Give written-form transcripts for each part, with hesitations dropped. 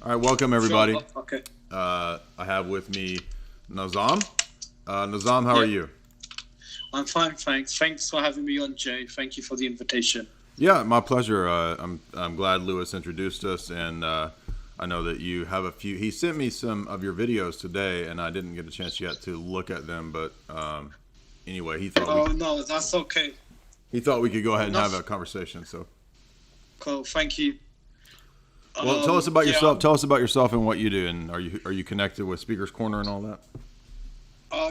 All right, welcome everybody. Sure. Okay. I have with me Nazam. Nazam, how are Yeah. you? I'm fine, thanks. Thanks for having me on, Jay. Thank you for the invitation. Yeah, my pleasure. I'm glad Lewis introduced us, and I know that you have a few. He sent me some of your videos today, and I didn't get a chance yet to look at them. But anyway, Oh, no, that's okay. he thought we could go ahead and Enough. have a conversation. So, Cool. Thank you. well, tell us about yeah, yourself. Tell us about yourself and what you do, and are you connected with Speaker's Corner and all that?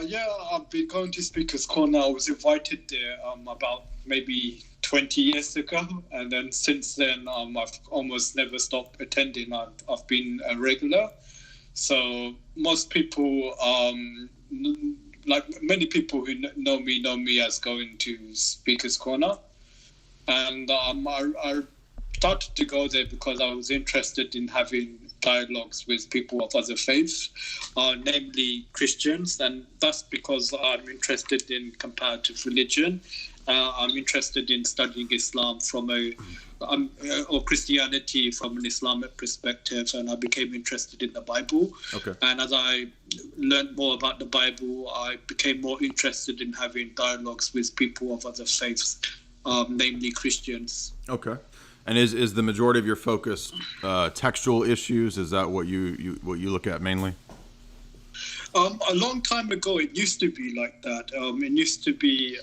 Yeah, I've been going to Speaker's Corner. I was invited there about maybe 20 years ago, and then since then I've almost never stopped attending. I've been a regular. So most people, like many people who know me as going to Speaker's Corner, and I started to go there because I was interested in having dialogues with people of other faiths, namely Christians, and that's because I'm interested in comparative religion. I'm interested in studying Islam or Christianity from an Islamic perspective, and I became interested in the Bible. Okay. And as I learned more about the Bible, I became more interested in having dialogues with people of other faiths, namely Christians. Okay. And is the majority of your focus textual issues? Is that what you look at mainly? A long time ago, it used to be like that. It used to be,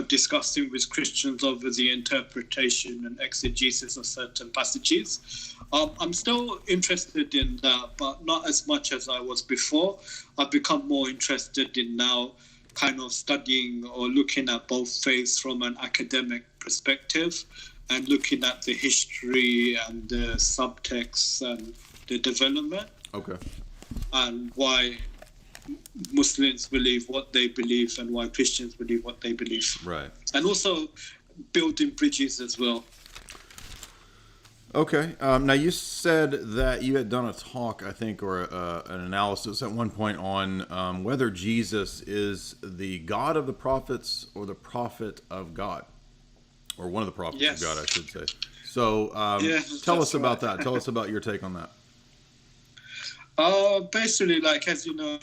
discussing with Christians over the interpretation and exegesis of certain passages. I'm still interested in that, but not as much as I was before. I've become more interested in now kind of studying or looking at both faiths from an academic perspective and looking at the history and the subtext and the development. Okay. And why Muslims believe what they believe and why Christians believe what they believe. Right. And also building bridges as well. Okay. Now you said that you had done a talk, I think, or an analysis at one point on whether Jesus is the God of the prophets or the prophet of God, or one of the prophets Yes. of God, I should say. So tell us about that. Tell us about your take on that. Basically, like, as you know,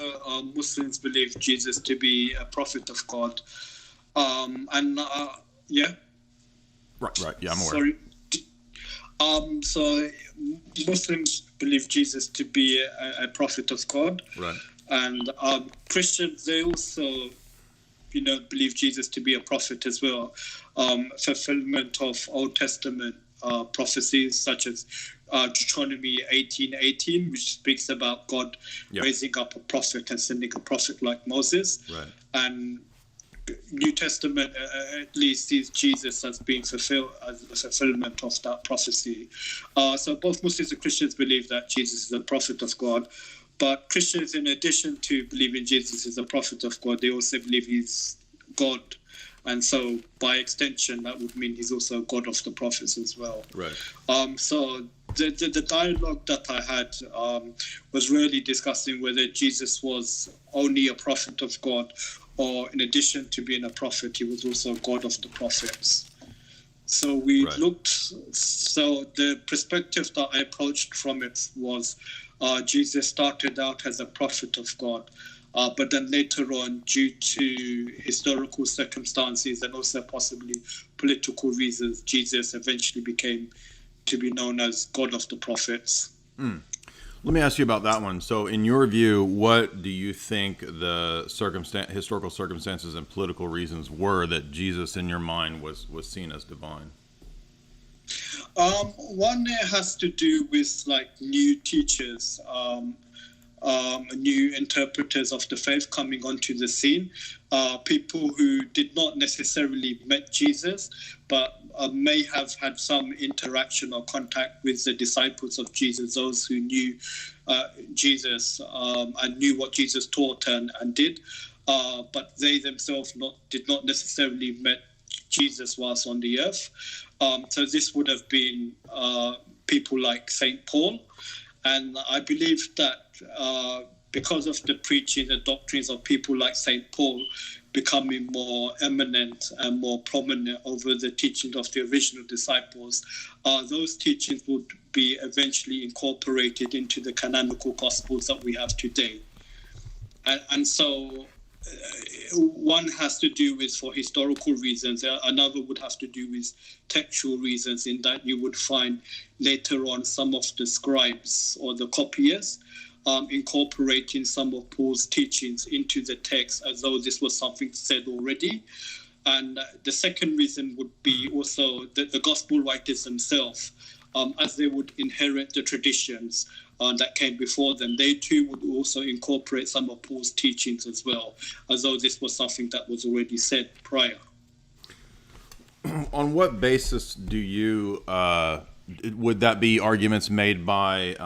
Muslims believe Jesus to be a prophet of God. Yeah. Right. Yeah, I'm aware. Sorry. So Muslims believe Jesus to be a prophet of God. Right. And Christians, they also, believe Jesus to be a prophet as well. Fulfillment of Old Testament prophecies such as Deuteronomy 18:18, which speaks about God raising up a prophet and sending a prophet like Moses. Right. And New Testament at least sees Jesus as being fulfilled as the fulfillment of that prophecy. So both Muslims and Christians believe that Jesus is a prophet of God. But Christians, in addition to believing Jesus is a prophet of God, they also believe he's God. And so, by extension, that would mean he's also God of the prophets as well. Right. So the dialogue that I had was really discussing whether Jesus was only a prophet of God, or in addition to being a prophet, he was also God of the prophets. So we looked. So the perspective that I approached from it was Jesus started out as a prophet of God. But then later on, due to historical circumstances and also possibly political reasons, Jesus eventually became to be known as God of the prophets. Let me ask you about that one. So in your view, what do you think the historical circumstances and political reasons were that Jesus, in your mind, was seen as divine? One has to do with like new teachers, new interpreters of the faith coming onto the scene, people who did not necessarily met Jesus, but may have had some interaction or contact with the disciples of Jesus, those who knew Jesus and knew what Jesus taught and did, but they themselves did not necessarily met Jesus whilst on the earth. So this would have been people like St. Paul. And I believe that because of the preaching, the doctrines of people like St. Paul becoming more eminent and more prominent over the teachings of the original disciples, those teachings would be eventually incorporated into the canonical Gospels that we have today. And so one has to do with for historical reasons, another would have to do with textual reasons, in that you would find later on some of the scribes or the copyists incorporating some of Paul's teachings into the text as though this was something said already. And the second reason would be also that the gospel writers themselves, as they would inherit the traditions that came before them, they too would also incorporate some of Paul's teachings as well, as though this was something that was already said prior. On what basis do you, would that be arguments made by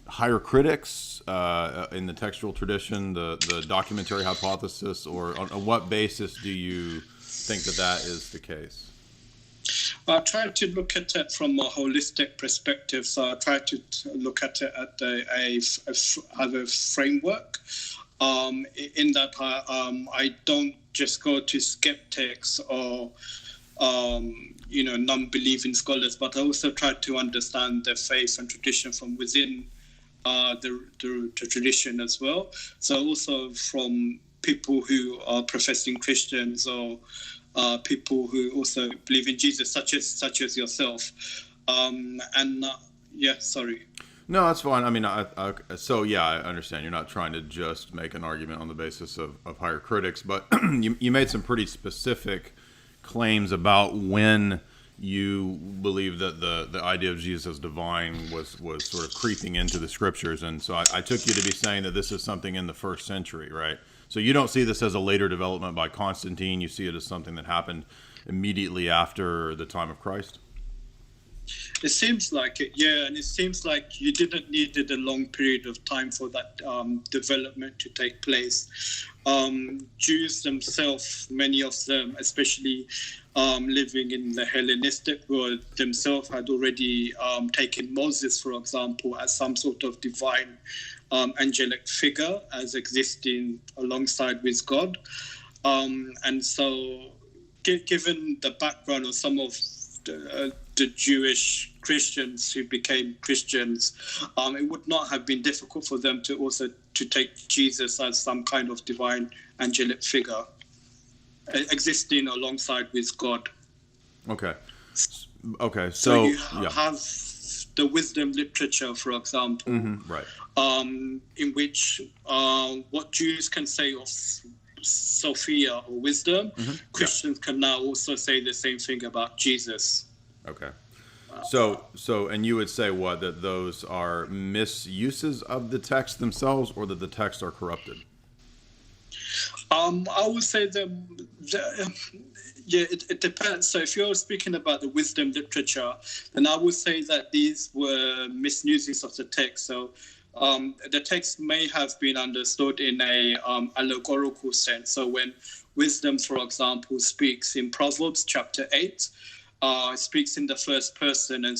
higher critics in the textual tradition, the documentary hypothesis, or on what basis do you think that is the case? I try to look at it from a holistic perspective. So I try to look at it at a framework. In that I don't just go to skeptics or non-believing scholars, but I also try to understand the faith and tradition from within the tradition as well. So also from people who are professing Christians or people who also believe in Jesus, such as yourself. Sorry. No, that's fine. I mean, I understand. You're not trying to just make an argument on the basis of higher critics, but you made some pretty specific claims about when you believe that the idea of Jesus as divine was sort of creeping into the scriptures. And so I took you to be saying that this is something in the first century, right? So you don't see this as a later development by Constantine. You see it as something that happened immediately after the time of Christ? It seems like it, yeah. And it seems like you didn't need a long period of time for that development to take place. Jews themselves, many of them, especially living in the Hellenistic world themselves, had already taken Moses, for example, as some sort of divine angelic figure as existing alongside with God. And so given the background of some of the Jewish Christians who became Christians, it would not have been difficult for them to also to take Jesus as some kind of divine angelic figure existing alongside with God. Okay. So you have the wisdom literature, for example, right. In which what Jews can say of Sophia or wisdom, Christians can now also say the same thing about Jesus. Okay. So, and you would say what, that those are misuses of the text themselves, or that the texts are corrupted? I would say it depends. So if you're speaking about the wisdom literature, then I would say that these were misuses of the text. So the text may have been understood in a allegorical sense. So when wisdom, for example, speaks in Proverbs chapter 8, speaks in the first person and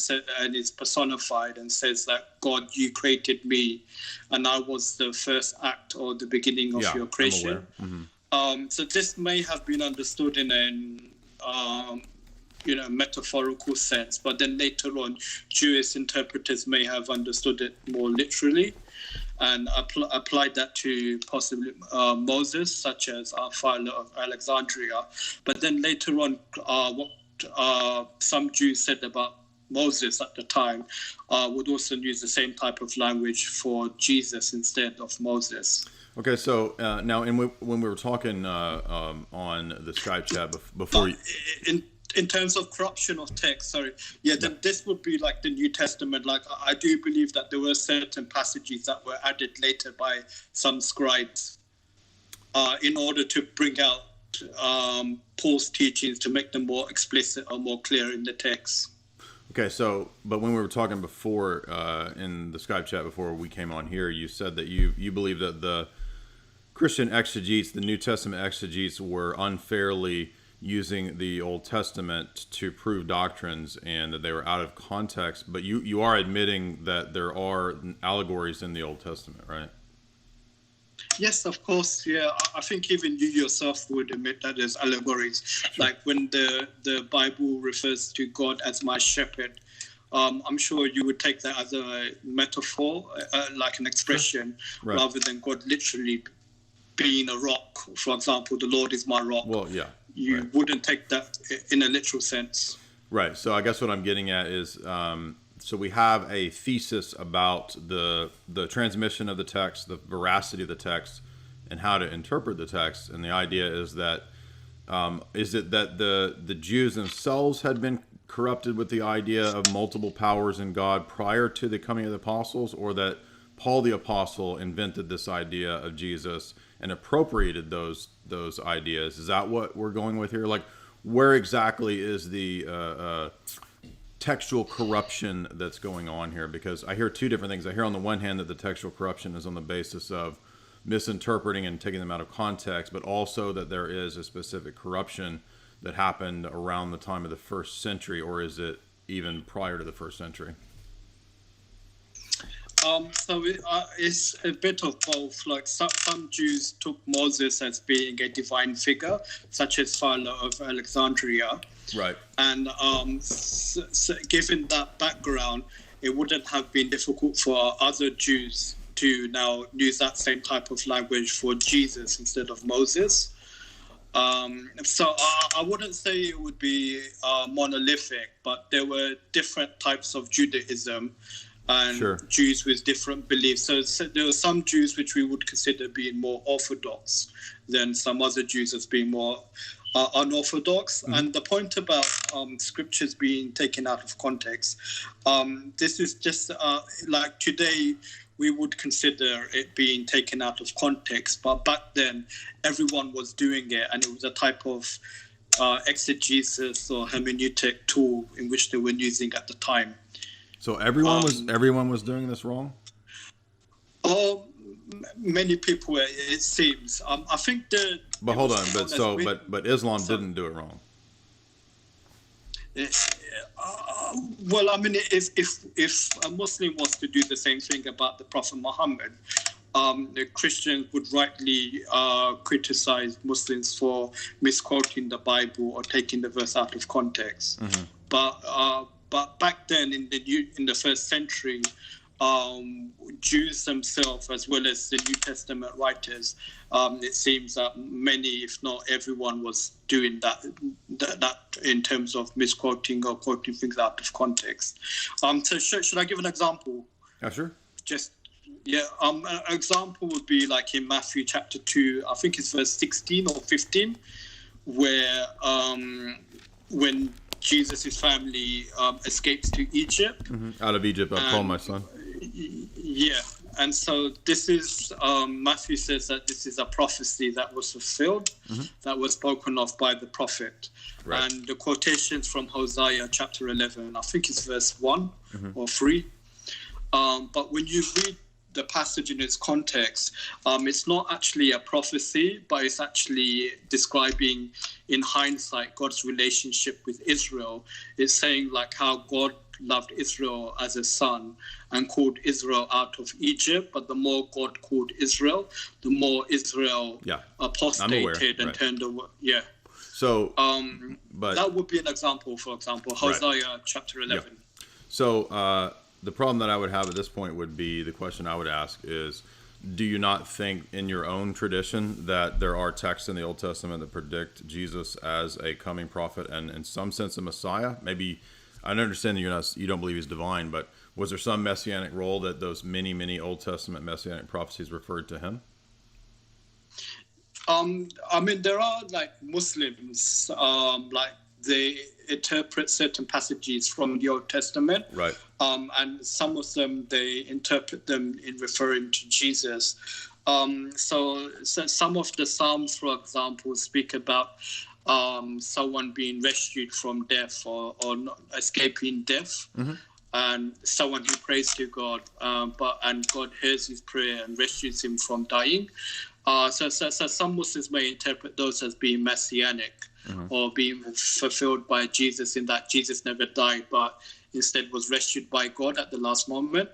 is personified and says that, God, you created me, and I was the first act or the beginning of your creation. So this may have been understood in a metaphorical sense, but then later on, Jewish interpreters may have understood it more literally and applied that to possibly Moses, such as Philo of Alexandria. But then later on, what some Jews said about Moses at the time would also use the same type of language for Jesus instead of Moses. Okay, so now when we were talking on the Skype chat before... In terms of corruption of text, then this would be like the New Testament. Like, I do believe that there were certain passages that were added later by some scribes in order to bring out Paul's teachings, to make them more explicit or more clear in the text. Okay, so, but when we were talking before in the Skype chat before we came on here, you said that you believe that the Christian exegetes, the New Testament exegetes, were unfairly using the Old Testament to prove doctrines, and that they were out of context. But you are admitting that there are allegories in the Old Testament, right? Yes, of course. Yeah, I think even you yourself would admit that there's allegories. Sure. Like when the Bible refers to God as my shepherd, I'm sure you would take that as a metaphor, like an expression, Right. rather than God literally being a rock. For example, the Lord is my rock. Well, yeah. You Right. wouldn't take that in a literal sense. Right. So I guess what I'm getting at is, so we have a thesis about the transmission of the text, the veracity of the text, and how to interpret the text. And the idea is that is it that the Jews themselves had been corrupted with the idea of multiple powers in God prior to the coming of the apostles, or that Paul the apostle invented this idea of Jesus and appropriated those ideas? Is that what we're going with here? Like, where exactly is the textual corruption that's going on here? Because I hear two different things. I hear on the one hand that the textual corruption is on the basis of misinterpreting and taking them out of context, but also that there is a specific corruption that happened around the time of the first century, or is it even prior to the first century? So it's a bit of both. Like some Jews took Moses as being a divine figure, such as Philo of Alexandria. Right. And given that background, it wouldn't have been difficult for other Jews to now use that same type of language for Jesus instead of Moses. So I wouldn't say it would be monolithic, but there were different types of Judaism and Sure. Jews with different beliefs. So there were some Jews which we would consider being more orthodox than some other Jews as being more unorthodox. Mm-hmm. And the point about scriptures being taken out of context, this is just like today we would consider it being taken out of context, but back then everyone was doing it, and it was a type of exegesis or hermeneutic tool in which they were using at the time. So everyone was doing this wrong? Oh, many people, it seems. I think But hold on, but Islam didn't do it wrong. Well, I mean, if a Muslim was to do the same thing about the Prophet Muhammad, the Christians would rightly criticize Muslims for misquoting the Bible or taking the verse out of context. Mm-hmm. But back then in the first century, Jews themselves, as well as the New Testament writers, it seems that many, if not everyone, was doing that in terms of misquoting or quoting things out of context. So should I give an example? Yeah, sure. An example would be like in Matthew chapter 2, I think it's verse 16 or 15, where when Jesus' family escapes to Egypt. Mm-hmm. Out of Egypt, I call my son. Yeah, and so this is, Matthew says that this is a prophecy that was fulfilled, mm-hmm. that was spoken of by the prophet. Right. And the quotations from Hosea chapter 11, I think it's verse 1 mm-hmm. or 3. But when you read the passage in its context, it's not actually a prophecy, but it's actually describing, in hindsight, God's relationship with Israel. It's saying like how God loved Israel as a son and called Israel out of Egypt, but the more God called Israel, the more Israel apostated and turned away. Yeah. So, but that would be an example. For example, Hosea chapter 11. Yeah. So the problem that I would have at this point would be, the question I would ask is, do you not think in your own tradition that there are texts in the Old Testament that predict Jesus as a coming prophet and in some sense a Messiah? Maybe, I understand that you don't believe he's divine, but was there some messianic role that those many Old Testament messianic prophecies referred to him? I mean, there are like Muslims, like they interpret certain passages from the Old Testament, right? And some of them they interpret them in referring to Jesus. So some of the Psalms, for example, speak about someone being rescued from death or not escaping death, mm-hmm. and someone who prays to God, and God hears his prayer and rescues him from dying. So some Muslims may interpret those as being messianic, mm-hmm. or being fulfilled by Jesus, in that Jesus never died, but instead was rescued by God at the last moment.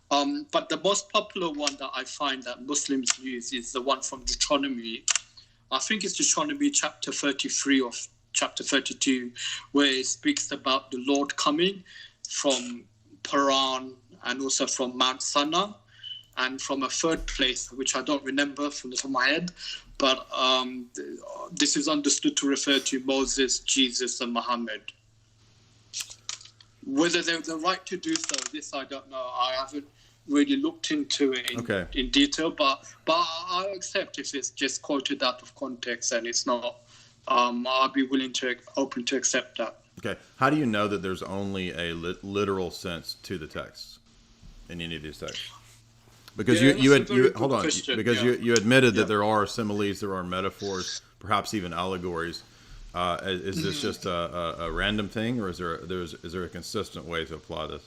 But the most popular one that I find that Muslims use is the one from Deuteronomy. I think it's Deuteronomy chapter 33 or chapter 32, where it speaks about the Lord coming from Paran and also from Mount Sinai and from a third place, which I don't remember from the top of my head. But this is understood to refer to Moses, Jesus, and Muhammad. Whether they have the right to do so, this I don't know. I haven't really looked into it in detail, but I accept if it's just quoted out of context and it's not. I'll be open to accept that. Okay. How do you know that there's only a literal sense to the text in any of these texts? Because you admitted that there are similes, there are metaphors, perhaps even allegories. Is this just a random thing, or is there a consistent way to apply this?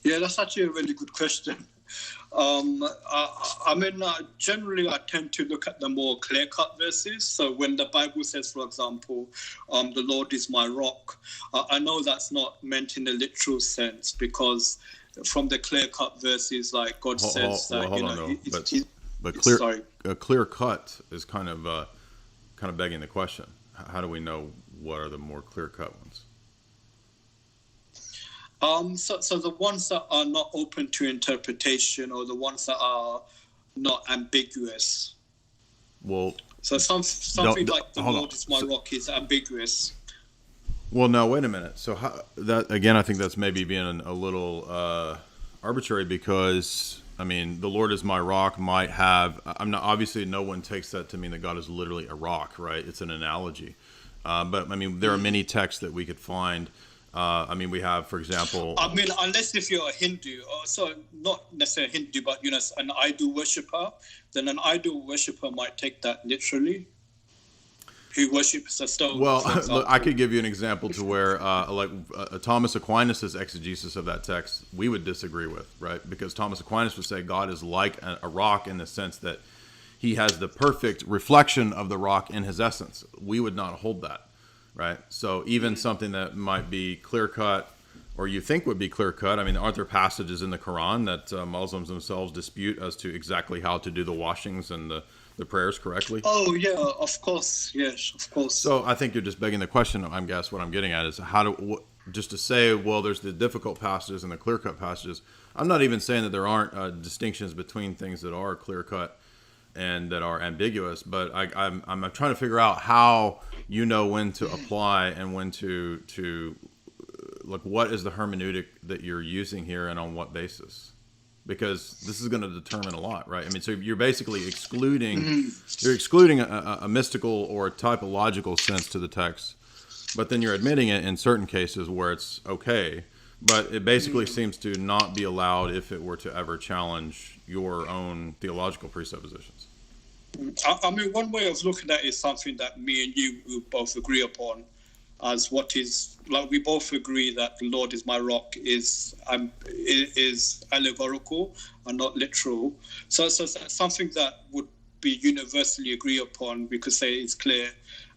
Yeah, that's actually a really good question. Generally, I tend to look at the more clear-cut verses. So when the Bible says, for example, the Lord is my rock, I know that's not meant in a literal sense, because from the clear-cut verses, like God says that, a clear cut is kind of begging the question. How do we know what are the more clear-cut ones? So the ones that are not open to interpretation, or the ones that are not ambiguous. Well, so something like the Lord is my rock is ambiguous. Well, no, wait a minute. So that again, I think that's maybe being a little arbitrary, because I mean, the Lord is my rock might have. I'm not, obviously, no one takes that to mean that God is literally a rock, right? It's an analogy. But I mean, there are many texts that we could find. We have, for example. Unless if you're a Hindu, so not necessarily a Hindu, but an idol worshipper, then an idol worshipper might take that literally. Who worships a stone. Well, look, I could give you an example to where, Thomas Aquinas' exegesis of that text, we would disagree with, right? Because Thomas Aquinas would say God is like a rock in the sense that he has the perfect reflection of the rock in his essence. We would not hold that, right? So even something that might be clear-cut, or you think would be clear-cut, I mean, aren't there passages in the Quran that Muslims themselves dispute as to exactly how to do the washings and the prayers correctly? Oh, yeah, of course. Yes, of course. So I think you're just begging the question. I guess what I'm getting at is just to say, well, there's the difficult passages and the clear-cut passages. I'm not even saying that there aren't distinctions between things that are clear-cut and that are ambiguous, but I'm trying to figure out how you know when to apply and when to like, what is the hermeneutic that you're using here and on what basis? Because this is going to determine a lot, right? I mean, so you're basically excluding a mystical or a typological sense to the text, but then you're admitting it in certain cases where it's okay, but it basically seems to not be allowed if it were to ever challenge your own theological presuppositions. I mean, one way of looking at it is something that me and you will both agree upon, as what is, like, we both agree that the Lord is my rock is allegorical and not literal. So something that would be universally agreed upon, we could say is clear,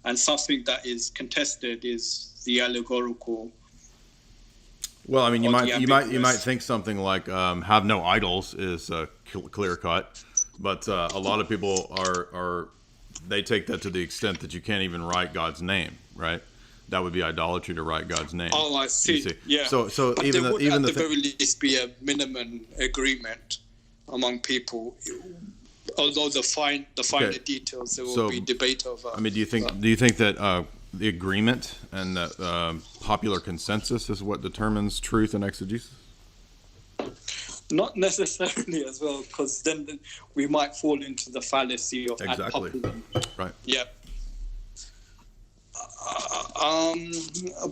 and something that is contested is the allegorical. Well, I mean, you might think something like have no idols is clear cut, but a lot of people they take that to the extent that you can't even write God's name, right? That would be idolatry to write God's name. Oh, I see. Yeah. So but even there would at the very least be a minimum agreement among people. Although the finer details, there will be debate over. I mean, do you think that the agreement and that popular consensus is what determines truth and exegesis? Not necessarily as well, because then we might fall into the fallacy of ad populum. Right. Yeah.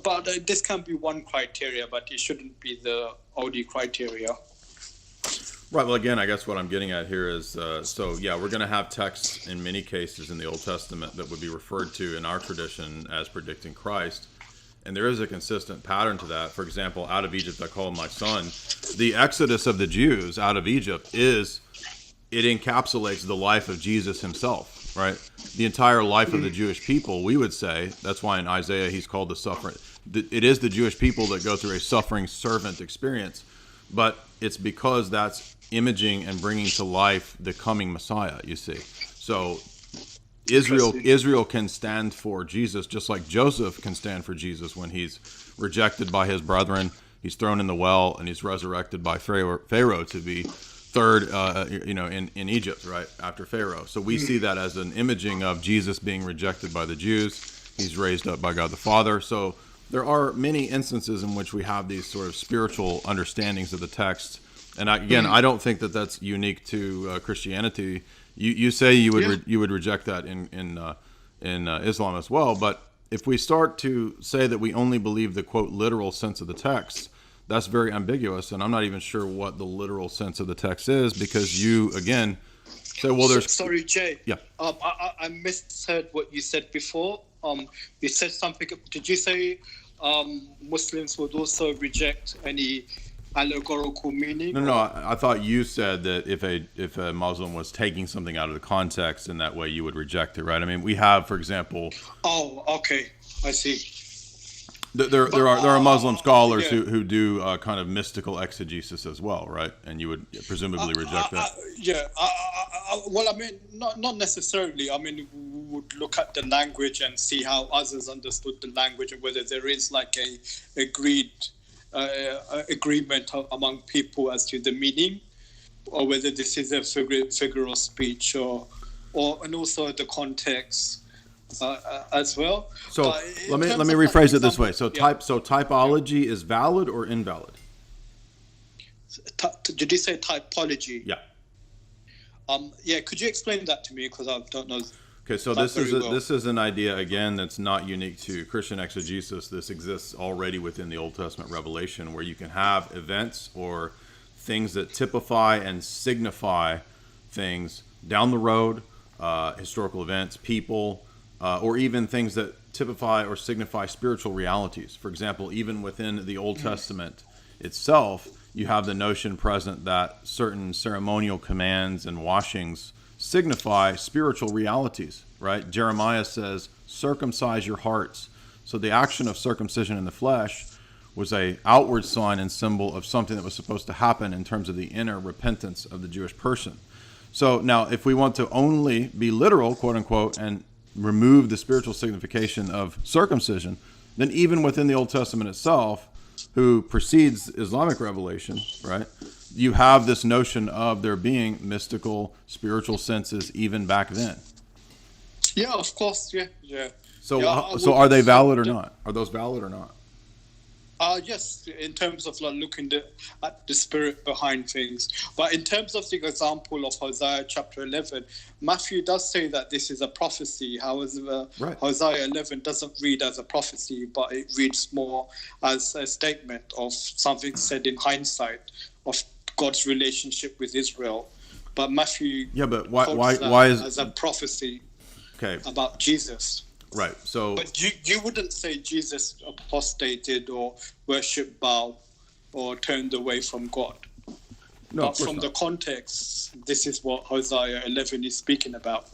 But this can be one criteria, but it shouldn't be the only criteria. Right. Well, again, I guess what I'm getting at here is, we're going to have texts in many cases in the Old Testament that would be referred to in our tradition as predicting Christ. And there is a consistent pattern to that. For example, out of Egypt I called my son. The exodus of the Jews out of Egypt it encapsulates the life of Jesus himself, right? The entire life of the Jewish people, we would say. That's why in Isaiah he's called the suffering. It is the Jewish people that go through a suffering servant experience. but it's because that's imaging and bringing to life the coming Messiah, you see. So Israel can stand for Jesus just like Joseph can stand for Jesus when he's rejected by his brethren, he's thrown in the well, and he's resurrected by Pharaoh to be third in Egypt, right, after Pharaoh. So we see that as an imaging of Jesus being rejected by the Jews. He's raised up by God the Father. So there are many instances in which we have these sort of spiritual understandings of the text. And I don't think that that's unique to Christianity. You say you would reject that in Islam as well. But if we start to say that we only believe the quote literal sense of the text, that's very ambiguous, and I'm not even sure what the literal sense of the text is, because you again say, well, there's. Sorry, Jay. Yeah. I misheard what you said before. You said something. Did you say Muslims would also reject any allegorical meaning? No. I thought you said that if a Muslim was taking something out of the context in that way, you would reject it, right? I mean, we have, for example. Oh, okay, I see. There are Muslim scholars who do kind of mystical exegesis as well, right? And you would presumably reject that. Well, I mean, not necessarily. I mean, we would look at the language and see how others understood the language, and whether there is like a agreement among people as to the meaning, or whether this is a figure of speech, and also the context. As well. So let me rephrase it this way. So typology is valid or invalid? Did you say typology? Yeah. Could you explain that to me, because I don't know. Okay, so this is an idea again that's not unique to Christian exegesis. This exists already within the Old Testament revelation, where you can have events or things that typify and signify things down the road, historical events, people. Or even things that typify or signify spiritual realities. For example, even within the Old Testament itself, you have the notion present that certain ceremonial commands and washings signify spiritual realities, right? Jeremiah says, circumcise your hearts. So the action of circumcision in the flesh was a outward sign and symbol of something that was supposed to happen in terms of the inner repentance of the Jewish person. So now, if we want to only be literal, quote unquote, and remove the spiritual signification of circumcision, then even within the Old Testament itself, who precedes Islamic revelation, right, you have this notion of there being mystical, spiritual senses even back then. Yeah, of course, yeah. So are they valid or not? Are those valid or not? Yes, in terms of like looking at the spirit behind things. But in terms of the example of Hosea chapter 11, Matthew does say that this is a prophecy. However, right. Hosea 11 doesn't read as a prophecy, but it reads more as a statement of something said in hindsight of God's relationship with Israel. But Matthew why is as a prophecy about Jesus. Right. So, but you wouldn't say Jesus apostated or worshipped Baal or turned away from God. No, but from the context, this is what Hosea 11 is speaking about.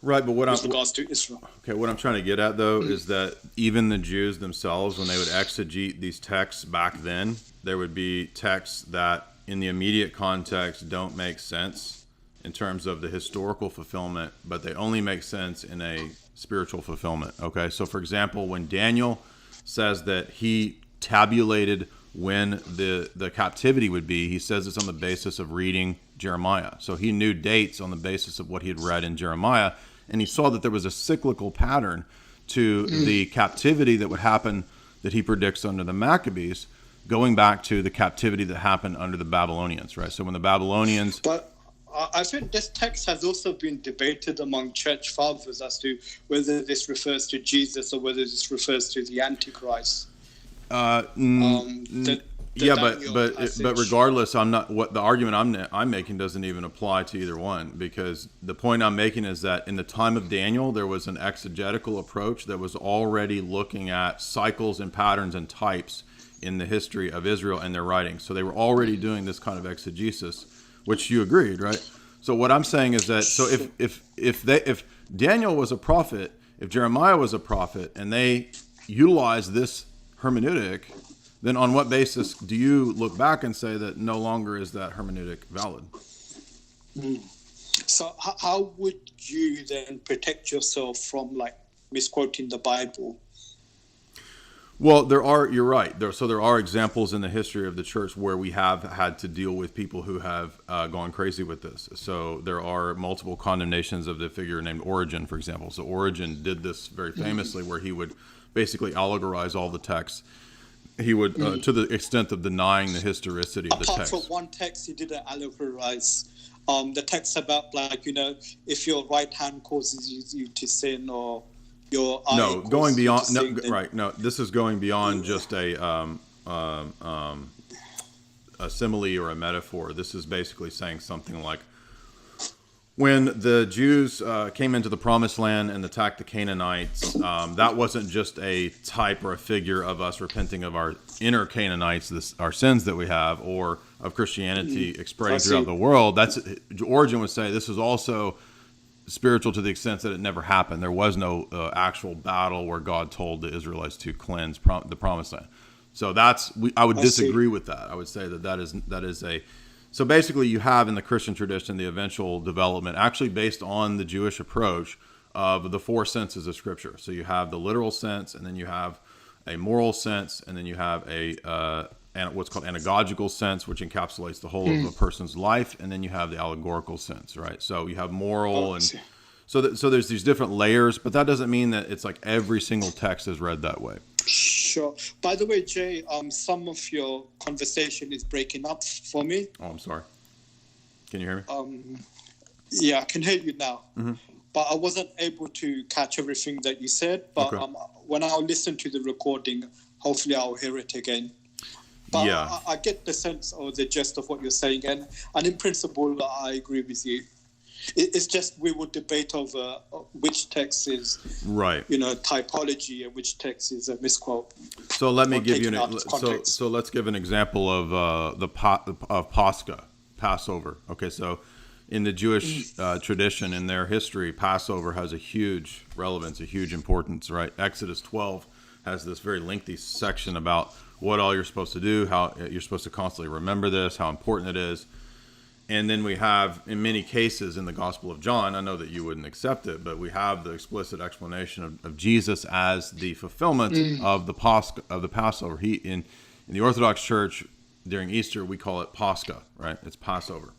Right, but with regards to Israel. Okay, what I'm trying to get at though is that even the Jews themselves, when they would exegete these texts back then, there would be texts that in the immediate context don't make sense in terms of the historical fulfillment, but they only make sense in a spiritual fulfillment. Okay, so for example, when Daniel says that he tabulated when the captivity would be, he says it's on the basis of reading Jeremiah. So he knew dates on the basis of what he had read in Jeremiah, and he saw that there was a cyclical pattern to the captivity that would happen that he predicts under the Maccabees, going back to the captivity that happened under the Babylonians, right? So when the Babylonians... But I think this text has also been debated among church fathers as to whether this refers to Jesus or whether this refers to the Antichrist. But regardless, I'm not. What the argument I'm making doesn't even apply to either one, because the point I'm making is that in the time of Daniel, there was an exegetical approach that was already looking at cycles and patterns and types in the history of Israel and their writings. So they were already doing this kind of exegesis, which you agreed, right? So what I'm saying is that if Daniel was a prophet, if Jeremiah was a prophet, and they utilized this hermeneutic, then on what basis do you look back and say that no longer is that hermeneutic valid? So how would you then protect yourself from like misquoting the Bible? Well, you're right. There are examples in the history of the church where we have had to deal with people who have gone crazy with this. So there are multiple condemnations of the figure named Origen, for example. So Origen did this very famously, where he would basically allegorize all the texts. He would, to the extent of denying the historicity of the text. Apart from one text, he didn't allegorize. The text about, like, if your right hand causes you to sin, or your eye going beyond. Sin, No, this is going beyond just a simile or a metaphor. This is basically saying something like, when the Jews came into the Promised Land and attacked the Canaanites, that wasn't just a type or a figure of us repenting of our inner Canaanites, our sins that we have, or of Christianity spreading throughout the world. Origen would say this is also spiritual to the extent that it never happened. There was no actual battle where God told the Israelites to cleanse the Promised Land. So I would disagree with that. I would say that is a. So basically, you have in the Christian tradition the eventual development, actually based on the Jewish approach, of the four senses of Scripture. So you have the literal sense, and then you have a moral sense, and then you have what's called anagogical sense, which encapsulates the whole of a person's life, and then you have the allegorical sense, right? So you have moral, and so there's these different layers, but that doesn't mean that it's like every single text is read that way. Sure. By the way, Jay, some of your conversation is breaking up for me. Oh, I'm sorry. Can you hear me? Yeah, I can hear you now. Mm-hmm. But I wasn't able to catch everything that you said. But when I'll listen to the recording, hopefully I'll hear it again. But yeah. I get the sense or the gist of what you're saying. And in principle, I agree with you. It's just we would debate over which text is right, typology, and which text is a misquote. So let me give you so let's give an example of of Passover. Okay, so in the Jewish tradition, in their history, Passover has a huge relevance, a huge importance. Right, Exodus 12 has this very lengthy section about what all you're supposed to do, how you're supposed to constantly remember this, how important it is. And then we have, in many cases in the Gospel of John, I know that you wouldn't accept it, but we have the explicit explanation of Jesus as the fulfillment of the Passover. In the Orthodox Church, during Easter, we call it Pascha, right? It's Passover.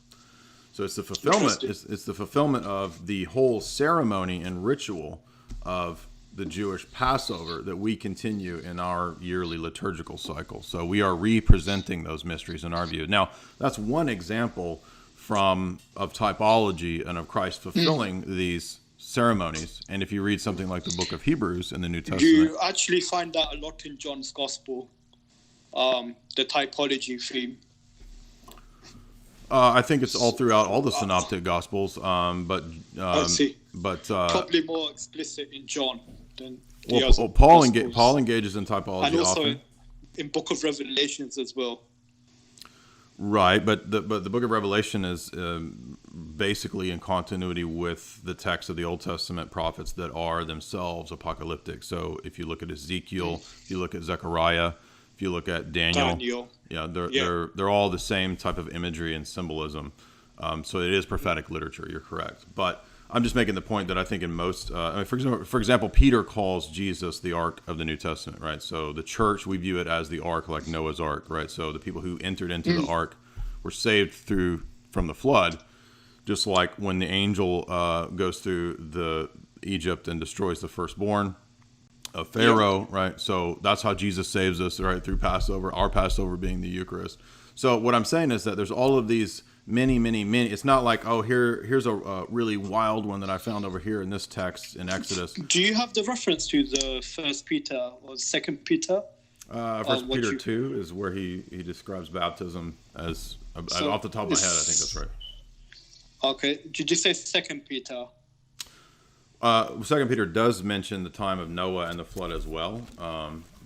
So it's the fulfillment. It's the fulfillment of the whole ceremony and ritual of the Jewish Passover that we continue in our yearly liturgical cycle. So we are representing those mysteries in our view. Now, that's one example of typology and of Christ fulfilling these ceremonies. And if you read something like the book of Hebrews in the New Testament, you actually find that a lot in John's Gospel, the typology theme. I think it's all throughout all the synoptic Gospels, but I see. But probably more explicit in John than Paul engages in typology, and also often. In Book of Revelations as well. Right, but the Book of Revelation is basically in continuity with the text of the Old Testament prophets that are themselves apocalyptic. So if you look at Ezekiel, if you look at Zechariah, if you look at Daniel, they're all the same type of imagery and symbolism. So it is prophetic literature. You're correct, but I'm just making the point that I think in most, for example, Peter calls Jesus the Ark of the New Testament, right? So the church, we view it as the Ark, like Noah's Ark, right? So the people who entered into the Ark were saved from the flood, just like when the angel goes through the Egypt and destroys the firstborn of Pharaoh, right? So that's how Jesus saves us, right? Through Passover, our Passover being the Eucharist. So what I'm saying is that there's all of these many. It's not like, here's a really wild one that I found over here in this text in Exodus. Do you have the reference to the First Peter or Second Peter? First Peter 2 is where he describes baptism as, off the top of my head, I think that's right. Okay. Did you say Second Peter? Second Peter does mention the time of Noah and the flood as well.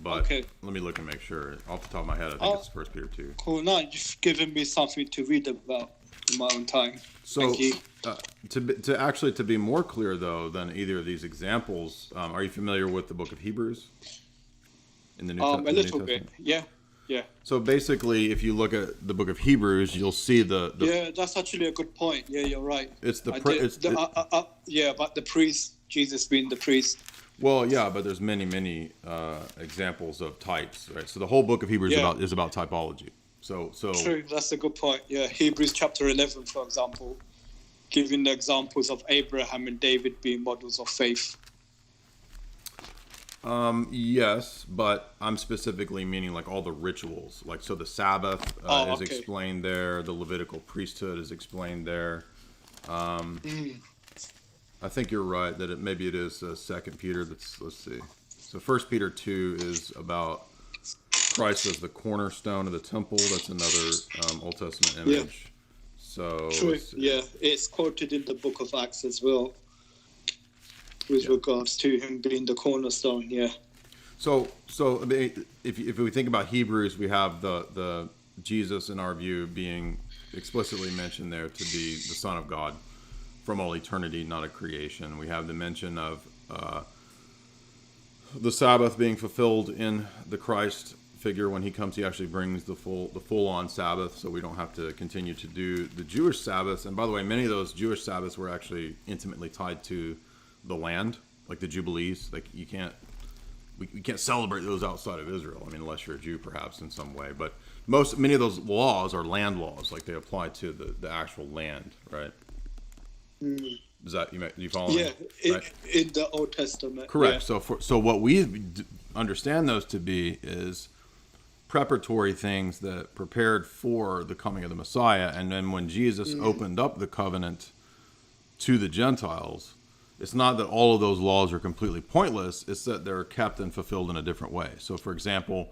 But let me look and make sure. Off the top of my head, I think it's First Peter 2. Cool. No, you've given me something to read about in my own time. So, thank you. To be more clear though than either of these examples, are you familiar with the book of Hebrews in the New Testament? A little bit, yeah. Yeah. So basically, if you look at the book of Hebrews, you'll see yeah, that's actually a good point. Yeah, you're right. it's the yeah, but the priest, Jesus being the priest. well, yeah, but there's many examples of types, right? So the whole book of Hebrews is about typology. So True, that's a good point. Yeah, Hebrews chapter 11, for example, giving the examples of Abraham and David being models of faith. Yes, but I'm specifically meaning like all the rituals. Like, so the Sabbath is explained there. The Levitical priesthood is explained there. I think you're right that maybe it is 2 Peter. Let's see. So 1 Peter 2 is about Christ as the cornerstone of the temple. That's another Old Testament image. Yeah. So true. Yeah, it's quoted in the book of Acts as well, with regards to him being the cornerstone. Yeah. So I mean, if we think about Hebrews, we have the Jesus, in our view, being explicitly mentioned there to be the Son of God from all eternity, not a creation. We have the mention of the Sabbath being fulfilled in the Christ figure. When he comes, he actually brings the full on Sabbath, so we don't have to continue to do the Jewish Sabbaths. And by the way, many of those Jewish Sabbaths were actually intimately tied to the land, like the Jubilees. Like we can't celebrate those outside of Israel. I mean, unless you're a Jew, perhaps in some way. But many of those laws are land laws, like they apply to the actual land, right? Is that you follow? Yeah, right? in the Old Testament. Correct. Yeah. So what we understand those to be is preparatory things that prepared for the coming of the Messiah. And then when Jesus opened up the covenant to the Gentiles, it's not that all of those laws are completely pointless. It's that they're kept and fulfilled in a different way. So, for example,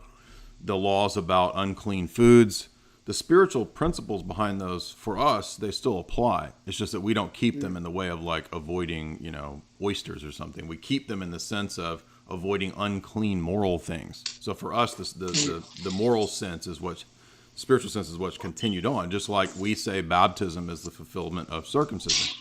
the laws about unclean foods, the spiritual principles behind those, for us, they still apply. It's just that we don't keep them in the way of like avoiding, oysters or something. We keep them in the sense of avoiding unclean moral things. So for us, the moral sense is spiritual sense is what's continued on. Just like we say baptism is the fulfillment of circumcision.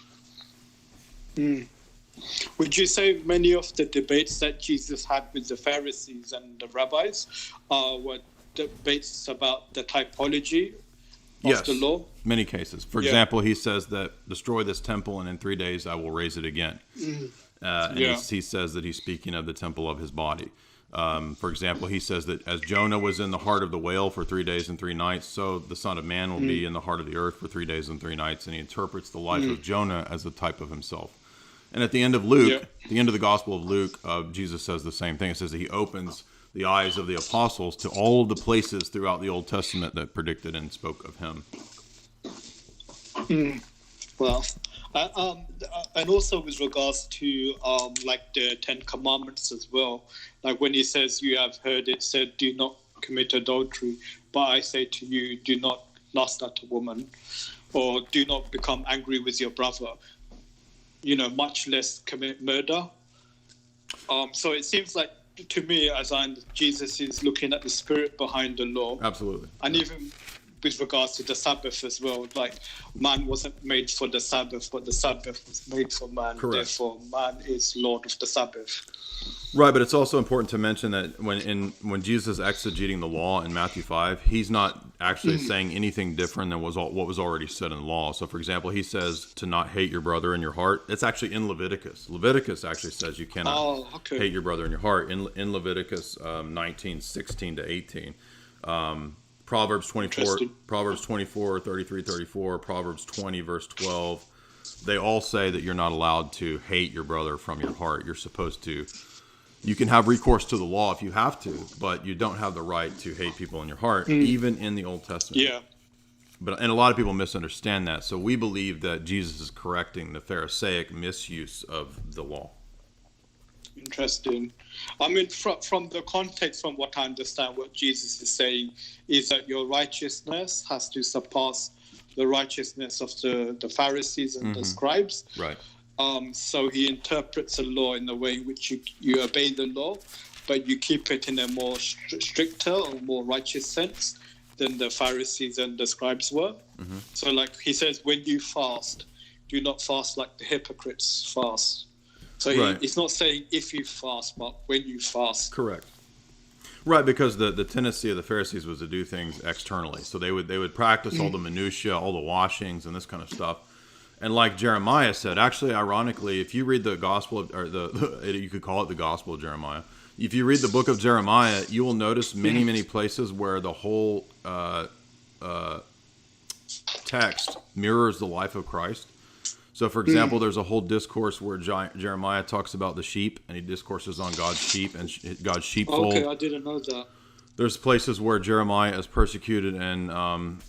Would you say many of the debates that Jesus had with the Pharisees and the rabbis were debates about the typology of the law? Many cases. For example, he says that destroy this temple and in 3 days I will raise it again. He says that he's speaking of the temple of his body. For example, he says that as Jonah was in the heart of the whale for 3 days and 3 nights, so the Son of Man will be in the heart of the earth for 3 days and 3 nights. And he interprets the life of Jonah as a type of himself. And at the end of Luke, the end of the Gospel of Luke, Jesus says the same thing. It says that he opens the eyes of the apostles to all of the places throughout the Old Testament that predicted and spoke of him. Well, and also with regards to like the 10 Commandments as well, like when he says, you have heard it said, do not commit adultery, but I say to you, do not lust at a woman, or do not become angry with your brother, much less commit murder. So it seems like, to me, Jesus is looking at the spirit behind the law. Absolutely. And even with regards to the Sabbath as well, like man wasn't made for the Sabbath, but the Sabbath was made for man. Correct. Therefore, man is Lord of the Sabbath. Right, but it's also important to mention that when Jesus is exegeting the law in Matthew 5, he's not actually saying anything different than what was already said in the law. So, for example, he says to not hate your brother in your heart. It's actually in Leviticus. Leviticus actually says you cannot hate your brother in your heart. In Leviticus 19, 16 to 18. Proverbs 24, 33, 34, Proverbs 20, verse 12. They all say that you're not allowed to hate your brother from your heart. You're supposed to. You can have recourse to the law if you have to, but you don't have the right to hate people in your heart, even in the Old Testament. Yeah. And a lot of people misunderstand that. So we believe that Jesus is correcting the Pharisaic misuse of the law. Interesting. I mean, from the context, from what I understand, what Jesus is saying is that your righteousness has to surpass the righteousness of the Pharisees and the scribes. Right. So he interprets the law in a way in which you obey the law, but you keep it in a more stricter or more righteous sense than the Pharisees and the scribes were. So like he says, when you fast, do not fast like the hypocrites fast. So he's not saying if you fast, but when you fast. Correct. Right, because the tendency of the Pharisees was to do things externally. So they would practice all the minutia, all the washings, and this kind of stuff. And like Jeremiah said, actually, ironically, if you read the Gospel of, or you could call it the Gospel of Jeremiah. If you read the book of Jeremiah, you will notice many places where the whole text mirrors the life of Christ. So, for example, there's a whole discourse where Jeremiah talks about the sheep, and he discourses on God's sheep and God's sheepfold. Okay, I didn't know that. There's places where Jeremiah is persecuted, and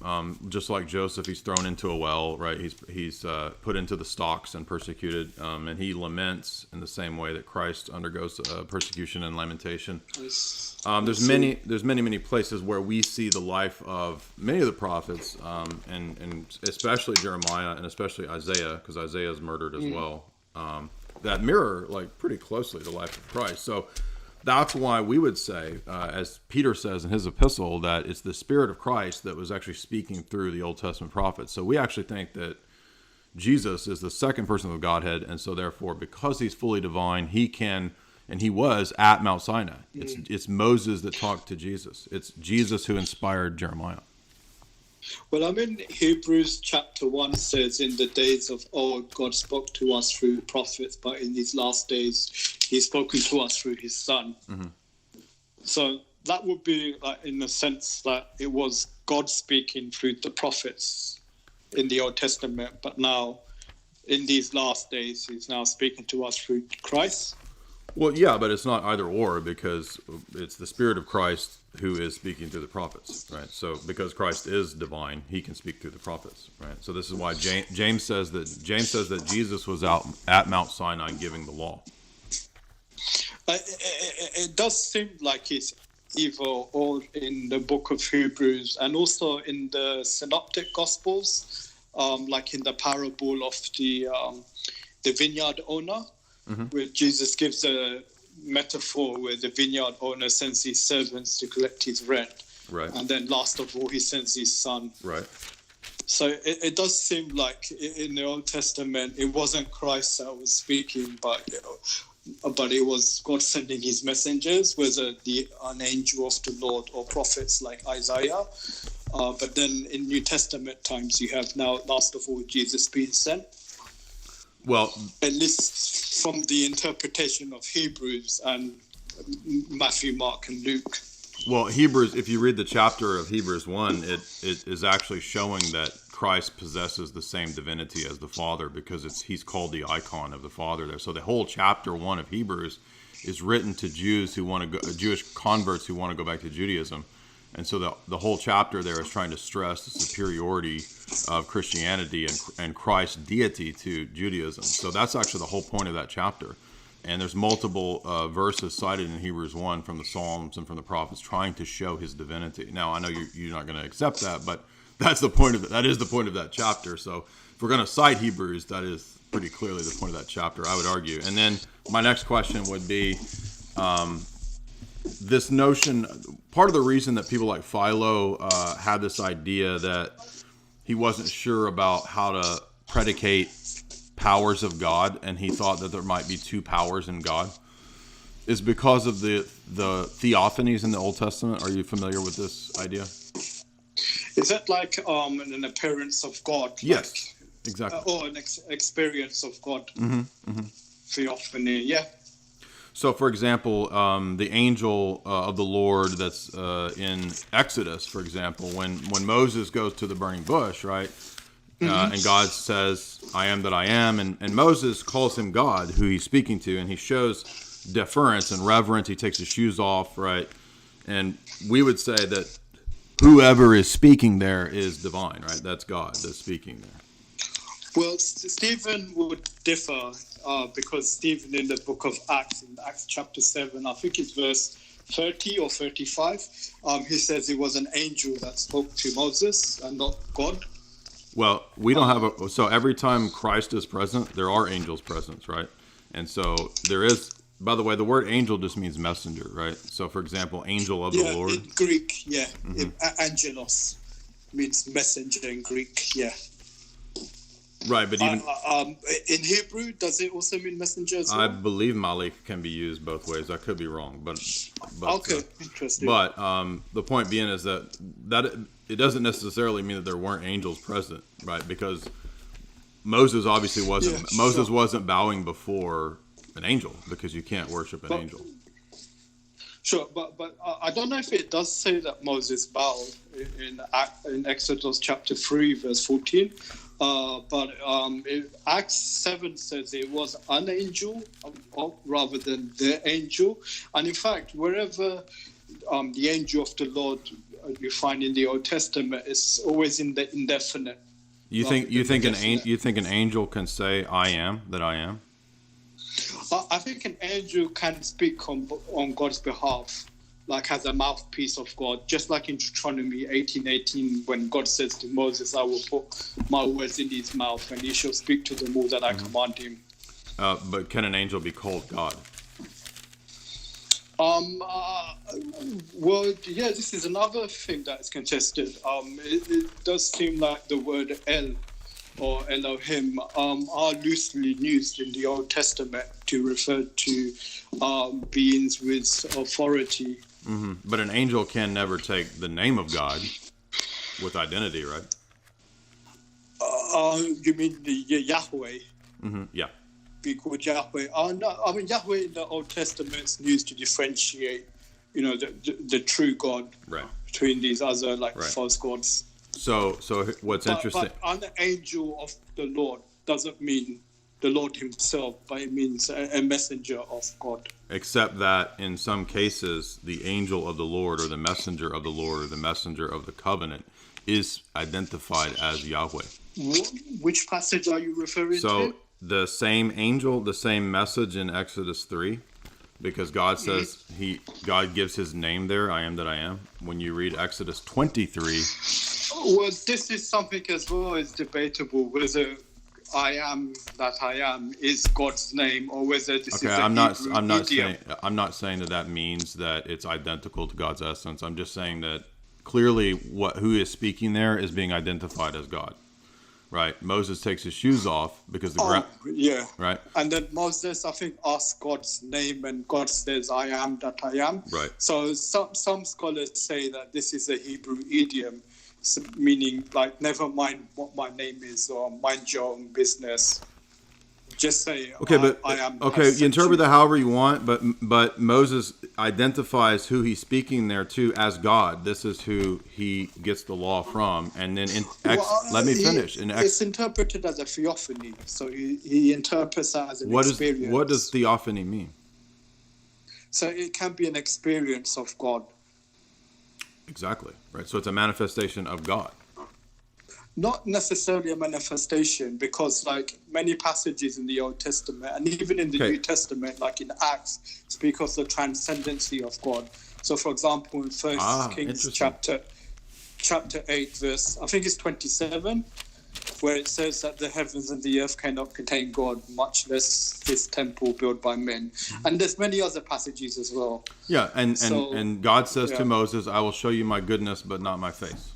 just like Joseph, he's thrown into a well, right? He's put into the stocks and persecuted, and he laments in the same way that Christ undergoes persecution and lamentation. There's many places where we see the life of many of the prophets, and especially Jeremiah and especially Isaiah, because Isaiah is murdered as well. That mirror like pretty closely the life of Christ. So. That's why we would say, as Peter says in his epistle, that it's the Spirit of Christ that was actually speaking through the Old Testament prophets. So we actually think that Jesus is the second person of the Godhead, and so therefore, because he's fully divine, he can, and he was at Mount Sinai. It's Moses that talked to Jesus. It's Jesus who inspired Jeremiah. Well, I mean, Hebrews chapter 1 says, in the days of old, God spoke to us through prophets, but in these last days, he's spoken to us through his Son. Mm-hmm. So that would be, like, in the sense that it was God speaking through the prophets in the Old Testament, but now, in these last days, he's now speaking to us through Christ. Well, yeah, but it's not either or, because it's the Spirit of Christ who is speaking through the prophets, right? So because Christ is divine, he can speak through the prophets, right? So this is why James says that Jesus was out at Mount Sinai giving the law. It does seem like it's either or in the book of Hebrews and also in the Synoptic Gospels, like in the parable of the vineyard owner. Mm-hmm. Where Jesus gives a metaphor where the vineyard owner sends his servants to collect his rent. Right. And then last of all, he sends his son. Right. So it does seem like in the Old Testament, it wasn't Christ that was speaking, but it was God sending his messengers, whether an angel of the Lord or prophets like Isaiah. But then in New Testament times, you have now, last of all, Jesus being sent. Well, at least from the interpretation of Hebrews and Matthew, Mark, and Luke. Well, Hebrews, if you read the chapter of Hebrews 1, it is actually showing that Christ possesses the same divinity as the Father, because he's called the icon of the Father there. So the whole chapter 1 of Hebrews is written to Jews who want to go, Jewish converts who want to go back to Judaism. And so the whole chapter there is trying to stress the superiority of Christianity and Christ's deity to Judaism. So that's actually the whole point of that chapter. And there's multiple verses cited in Hebrews 1 from the Psalms and from the prophets trying to show his divinity. Now, I know you're not going to accept that, but that's the point of it. That is the point of that chapter. So if we're going to cite Hebrews, that is pretty clearly the point of that chapter, I would argue. And then my next question would be, this notion, part of the reason that people like Philo had this idea that he wasn't sure about how to predicate powers of God, and he thought that there might be two powers in God, is because of the theophanies in the Old Testament. Are you familiar with this idea? Is that like an appearance of God? Yes, exactly. Or an experience of God? Mm-hmm, mm-hmm. Theophany, yeah. So, for example, the angel of the Lord that's in Exodus, for example, when Moses goes to the burning bush, right? And God says, I am that I am. And Moses calls him God, who he's speaking to, and he shows deference and reverence. He takes his shoes off, right? And we would say that whoever is speaking there is divine, right? That's God that's speaking there. Well, Stephen would differ because Stephen in the book of Acts, in Acts chapter 7, I think it's verse 30 or 35, he says it was an angel that spoke to Moses and not God. Well, we don't have so every time Christ is present, there are angels present, right? And so there is, by the way, the word angel just means messenger, right? So, for example, angel of the Lord. In Greek, yeah. Mm-hmm. Angelos means messenger in Greek, yeah. Right, but even in Hebrew, does it also mean messenger as well? I believe Malik can be used both ways. I could be wrong, but okay, interesting. But the point being is that it doesn't necessarily mean that there weren't angels present, right? Because Moses obviously wasn't bowing before an angel, because you can't worship an angel. Sure, but I don't know if it does say that Moses bowed in Exodus chapter 3, verse 14. But Acts 7 says it was an angel rather than the angel. And in fact, wherever the angel of the Lord you find in the Old Testament, it's always in the indefinite. You think an angel can say "I am" that I am? I think an angel can speak on God's behalf, like as a mouthpiece of God, just like in Deuteronomy 18:18, when God says to Moses, "I will put my words in his mouth, and he shall speak to them all that I command him." But can an angel be called God? Well, yeah, this is another thing that is contested. It does seem like the word El or Elohim are loosely used in the Old Testament to refer to beings with authority. Mm-hmm. But an angel can never take the name of God with identity, right? You mean the Yahweh? Mm-hmm. Yeah. Be called Yahweh. No, I mean Yahweh in the Old Testament is used to differentiate, the true God, right, between these other false gods. So what's interesting? But an angel of the Lord doesn't mean the Lord himself, but it means a messenger of God. Except that in some cases, the angel of the Lord, or the messenger of the Lord, or the messenger of the covenant is identified as Yahweh. Which passage are you referring to? So the same angel, the same message in Exodus 3, because God says God gives his name there, I am that I am. When you read Exodus 23. Well, this is something as well as debatable, whether I am that I am is God's name, or whether this is a Hebrew I'm not saying that means that it's identical to God's essence. I'm just saying that clearly who is speaking there is being identified as God. Right, Moses takes his shoes off because the ground. Yeah. Right. And then Moses, I think, asks God's name, and God says, "I am that I am." Right. So some scholars say that this is a Hebrew idiom, meaning like, never mind what my name is, or mind your own business. Just say, I am. Okay, you interpret that however you want, but Moses identifies who he's speaking there to as God. This is who he gets the law from, and then let me finish. It's interpreted as a theophany, so he interprets that as an experience. What does theophany mean? So it can be an experience of God. Exactly, right. So it's a manifestation of God. Not necessarily a manifestation, because like many passages in the Old Testament and even in the New Testament, like in Acts, speak of the transcendency of God. So for example, in 1 Kings chapter 8, verse, I think it's 27, where it says that the heavens and the earth cannot contain God, much less this temple built by men. And there's many other passages as well. Yeah, and God says to Moses, "I will show you my goodness, but not my face."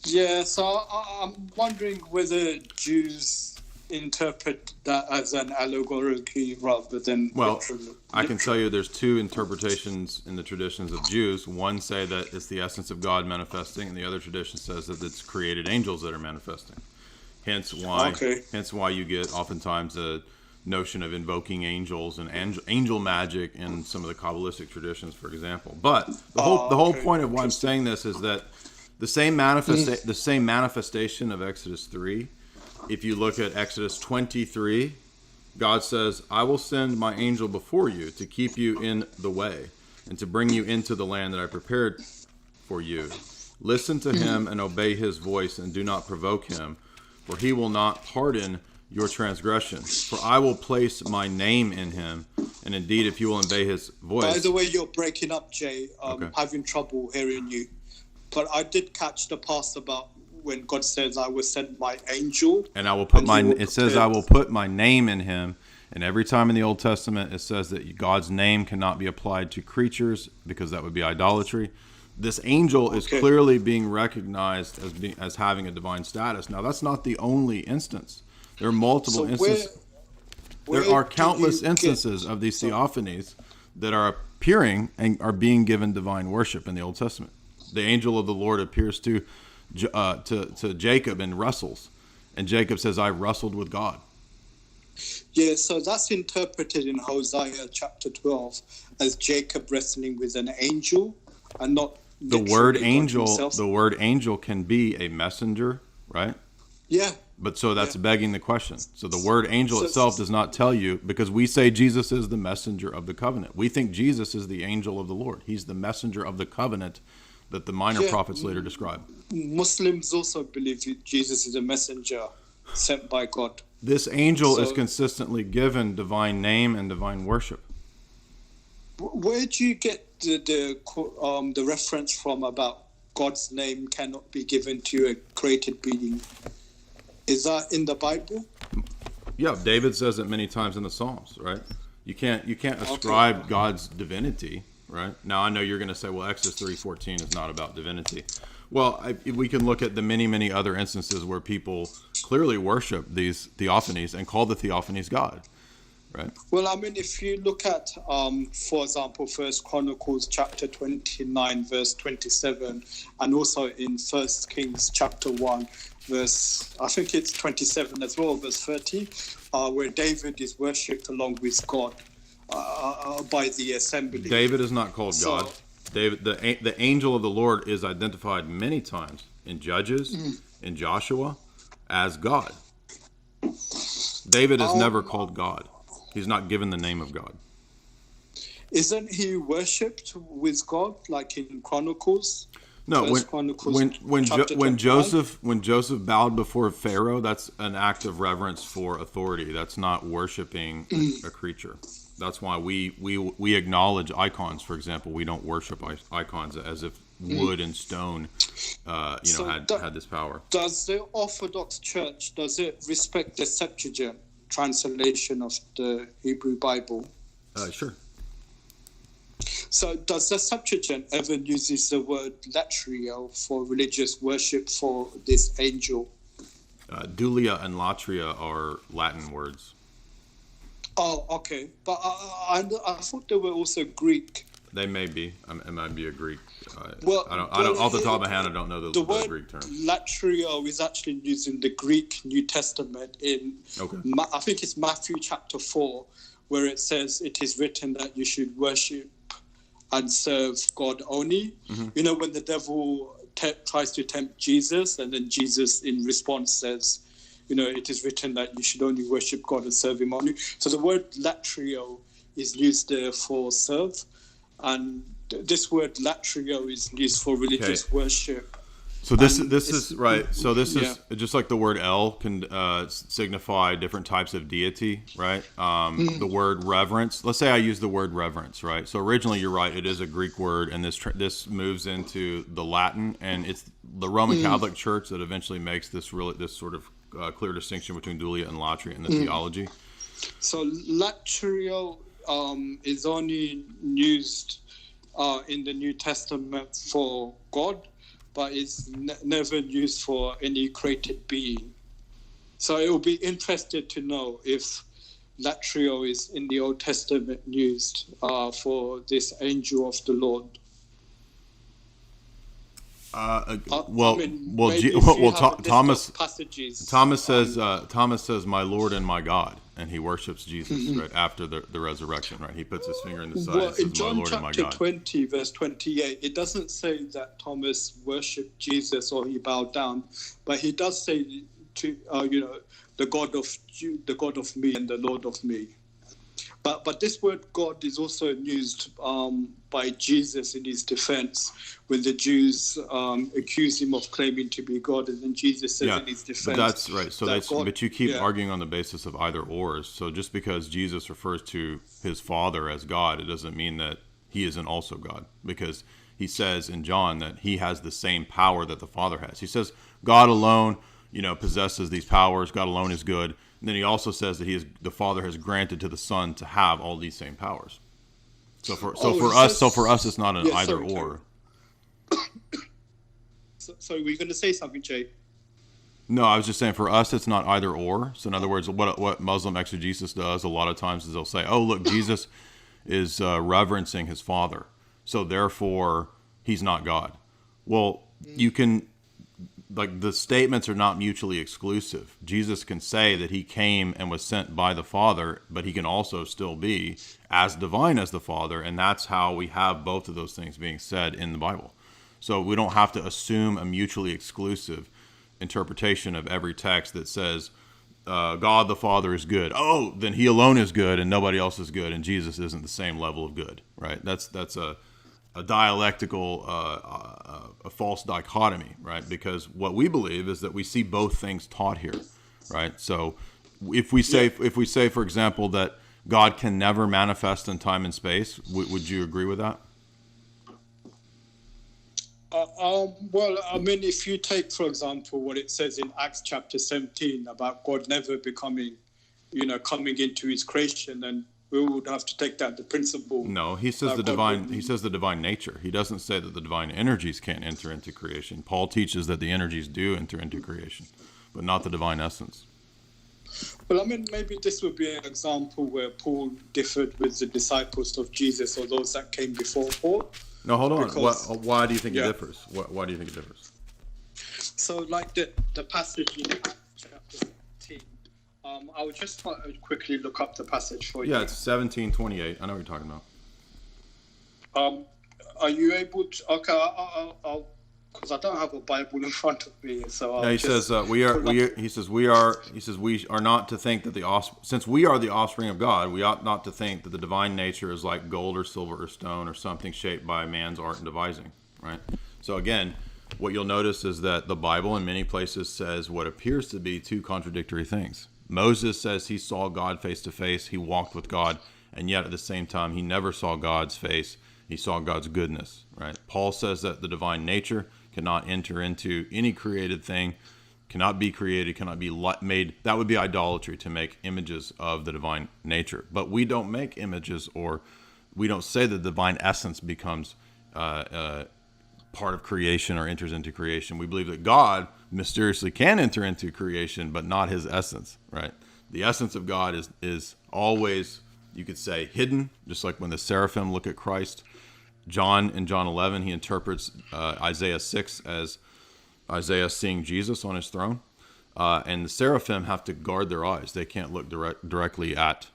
Yeah, so I'm wondering whether Jews interpret that as an allegorical rather than literal. I can tell you there's two interpretations in the traditions of Jews. One say that it's the essence of God manifesting, and the other tradition says that it's created angels that are manifesting. Hence why you get oftentimes a notion of invoking angels and angel magic in some of the Kabbalistic traditions, for example. But the whole point of why I'm saying this is that the same manifestation of Exodus 3, if you look at Exodus 23, God says, "I will send my angel before you to keep you in the way and to bring you into the land that I prepared for you. Listen to him and obey his voice, and do not provoke him, for he will not pardon your transgression. For I will place my name in him, and indeed if you will obey his voice." By the way, you're breaking up, Jay. Having trouble hearing you. But I did catch the part about when God says, "I will send my angel." And I will put it says, "I will put my name in him." And every time in the Old Testament, it says that God's name cannot be applied to creatures because that would be idolatry. This angel is clearly being recognized as having a divine status. Now, that's not the only instance. There are multiple instances. There are countless instances of these theophanies that are appearing and are being given divine worship in the Old Testament. The angel of the Lord appears to Jacob and wrestles, and Jacob says, "I wrestled with God." Yeah, so that's interpreted in Hosea chapter 12 as Jacob wrestling with an angel, and not the word angel. The word angel can be a messenger, right? Yeah. But so that's begging the question. So the word angel itself does not tell you, because we say Jesus is the messenger of the covenant. We think Jesus is the angel of the Lord. He's the messenger of the covenant that the minor prophets later describe. Muslims also believe Jesus is a messenger sent by God. This angel is consistently given divine name and divine worship. Where do you get the reference from about God's name cannot be given to a created being? Is that in the Bible? Yeah, David says it many times in the Psalms, right? You can't ascribe God's divinity, right? Now I know you're going to say, well, Exodus 3:14 is not about divinity. Well, we can look at the many other instances where people clearly worship these theophanies and call the theophanies God, right? Well, I mean, if you look at, for example, First Chronicles chapter 29, verse 27, and also in First Kings chapter 1, verse, I think it's 27 as well, verse 30, where David is worshipped along with God by the assembly. David is not called God. David, the angel of the Lord, is identified many times in Judges, in Joshua, as God. David is never called God. He's not given the name of God. Isn't he worshipped with God, like in Chronicles? No, when Joseph bowed before Pharaoh, that's an act of reverence for authority. That's not worshiping a creature. That's why we acknowledge icons. For example, we don't worship icons as if wood and stone, had this power. Does the Orthodox Church respect the Septuagint translation of the Hebrew Bible? Sure. So does the Septuagint ever uses the word latrio for religious worship for this angel? Dulia and latria are Latin words. Oh, okay. But I thought they were also Greek. They may be. It might be a Greek. I don't off the top of my head, I don't know the word Greek term. Latrio is actually used in the Greek New Testament in, I think it's Matthew chapter 4, where it says it is written that you should worship and serve God only. Mm-hmm. You know, when the devil tries to tempt Jesus, and then Jesus in response says, you know, it is written that you should only worship God and serve him only. So the word latrio is used there for serve, and this word latrio is used for religious worship. So this is right. So this is just like the word El can signify different types of deity, right? The word reverence. Let's say I use the word reverence, right? So originally, you're right. It is a Greek word, and this moves into the Latin, and it's the Roman Catholic Church that eventually makes this sort of clear distinction between dulia and latria in the theology. So latrio is only used in the New Testament for God, but it's never used for any created being. So it will be interesting to know if latrio is in the Old Testament used for this angel of the Lord. Thomas says, "My Lord and my God," and he worships Jesus right after the resurrection. Right, he puts his finger in the side. Well, and says, in John "My Lord and my chapter God." 20, verse 28, it doesn't say that Thomas worshipped Jesus or he bowed down, but he does say to the God of me and the Lord of me. But this word God is also used by Jesus in his defense when the Jews accuse him of claiming to be God, and then Jesus says in his defense. That's right. So but you keep arguing on the basis of either ors. So just because Jesus refers to his Father as God, it doesn't mean that he isn't also God, because he says in John that he has the same power that the Father has. He says God alone, possesses these powers. God alone is good. And then he also says that the Father has granted to the Son to have all these same powers. So for us, it's not an either or. So were you going to say something, Jay? No, I was just saying for us, it's not either or. So in other words, what Muslim exegesis does a lot of times is they'll say, oh, look, Jesus is reverencing his Father, so therefore he's not God. Well, you can, like, the statements are not mutually exclusive. Jesus can say that he came and was sent by the Father, but he can also still be as divine as the Father, and that's how we have both of those things being said in the Bible. So we don't have to assume a mutually exclusive interpretation of every text that says God the Father is good. Oh, then he alone is good and nobody else is good, and Jesus isn't the same level of good, right? That's a dialectical, a false dichotomy, right? Because what we believe is that we see both things taught here, right? So if we say, for example, that God can never manifest in time and space, would you agree with that? Well, I mean, if you take, for example, what it says in Acts chapter 17 about God never becoming, coming into his creation, then we would have to take that the principle. No, he says the divine. He says the divine nature. He doesn't say that the divine energies can't enter into creation. Paul teaches that the energies do enter into creation, but not the divine essence. Well, I mean, maybe this would be an example where Paul differed with the disciples of Jesus or those that came before Paul. No, hold on. Why do you think it differs? Why do you think it differs? So, like the passage in Acts chapter 17, I would just quickly look up the passage for you. Yeah, it's 17:28. I know what you're talking about. Are you able to? Okay, I'll because I don't have a Bible in front of me, so I'll he says we are not to think that since we are the offspring of God, we ought not to think that the divine nature is like gold or silver or stone or something shaped by man's art and devising, right? So again, what you'll notice is that the Bible in many places says what appears to be two contradictory things. Moses says he saw God face to face, he walked with God, and yet at the same time he never saw God's face, he saw God's goodness, right? Paul says that the divine nature cannot enter into any created thing, cannot be created, cannot be made. That would be idolatry to make images of the divine nature. But we don't make images, or we don't say the divine essence becomes part of creation or enters into creation. We believe that God mysteriously can enter into creation, but not his essence, right? The essence of God is always, you could say, hidden, just like when the seraphim look at Christ. John, in John 11, he interprets Isaiah 6 as Isaiah seeing Jesus on his throne. And the seraphim have to guard their eyes. They can't look directly at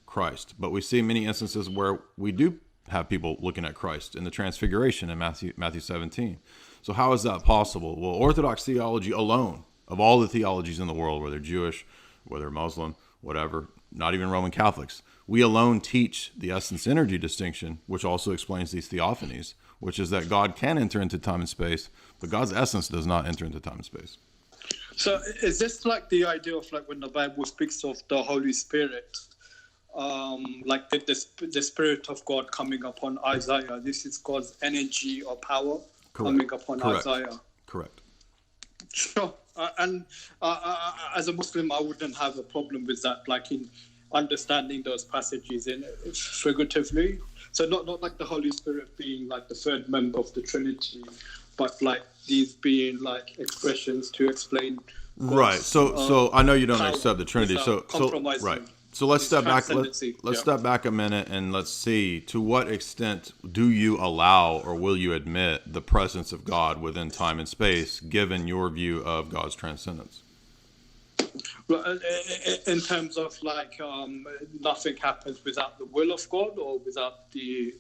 Christ. But we see many instances where we do have people looking at Christ in the Transfiguration in Matthew 17. So how is that possible? Well, Orthodox theology alone, of all the theologies in the world, whether Jewish, whether Muslim, whatever, not even Roman Catholics, we alone teach the essence-energy distinction, which also explains these theophanies, which is that God can enter into time and space, but God's essence does not enter into time and space. So is this like the idea of like when the Bible speaks of the Holy Spirit, like the Spirit of God coming upon Isaiah? This is God's energy or power coming upon Isaiah. Correct. Sure. And as a Muslim, I wouldn't have a problem with that, like in understanding those passages in figuratively. So not like the Holy Spirit being like the third member of the Trinity, but like these being like expressions to explain God's, right. So I know you don't accept the Trinity. So right. So let's step back. Let's step back a minute and let's see, to what extent do you allow or will you admit the presence of God within time and space, given your view of God's transcendence? Well, in terms of like nothing happens without the will of God or without the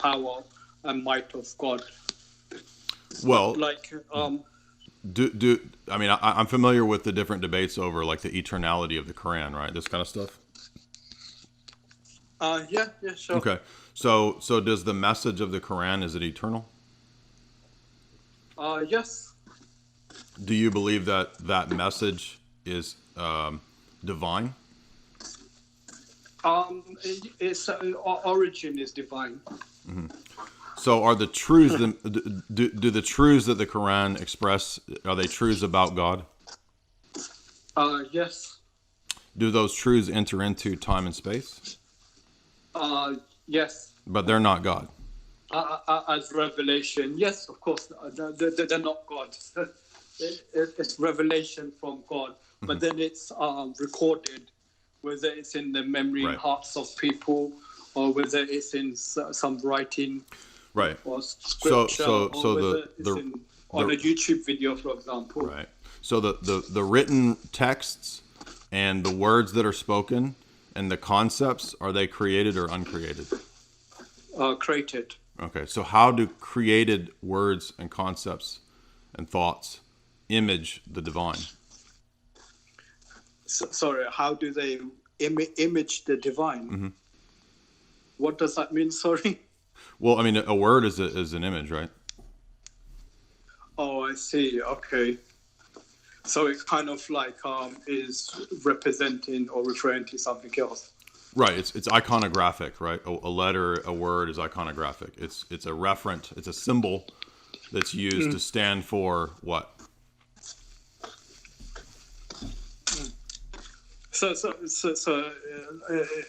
power and might of God. Well, like I mean, I'm familiar with the different debates over like the eternality of the Quran, right? This kind of stuff. Yeah, sure. Okay, so does the message of the Quran, is it eternal? Yes. Do you believe that message is divine? Its origin is divine. Mm-hmm. So are the truths, do the truths that the Quran express, are they truths about God? Yes. Do those truths enter into time and space? Yes. But they're not God. as revelation. Yes, of course, they're not God. It's revelation from God, but then it's recorded, whether it's in the memory and hearts of people, or whether it's in some writing, Right. or scripture, So or whether it's on a YouTube video, for example. Right. So the written texts and the words that are spoken and the concepts, are they created or uncreated? Created. Okay. So how do created words and concepts and thoughts image the divine? Sorry, how do they image the divine? Mm-hmm. What does that mean? Sorry. Well, I mean, a word is an image, right? Oh, I see. Okay. So it's kind of like is representing or referring to something else. Right. It's iconographic, right? A letter, a word is iconographic. It's a referent. It's a symbol that's used to stand for what? So,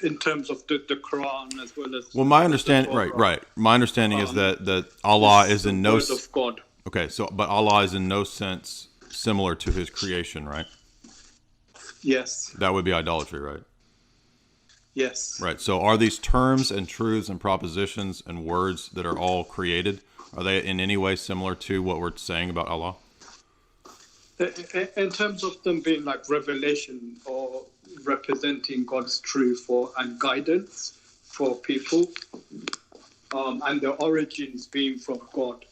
in terms of the Quran as well as my understanding, right. My understanding is that Allah is in no word of God. Okay, but Allah is in no sense similar to His creation, right? Yes. That would be idolatry, right? Yes. Right. So, are these terms and truths and propositions and words that are all created? Are they in any way similar to what we're saying about Allah? In terms of them being like revelation or representing God's truth and guidance for people, and the origins being from God.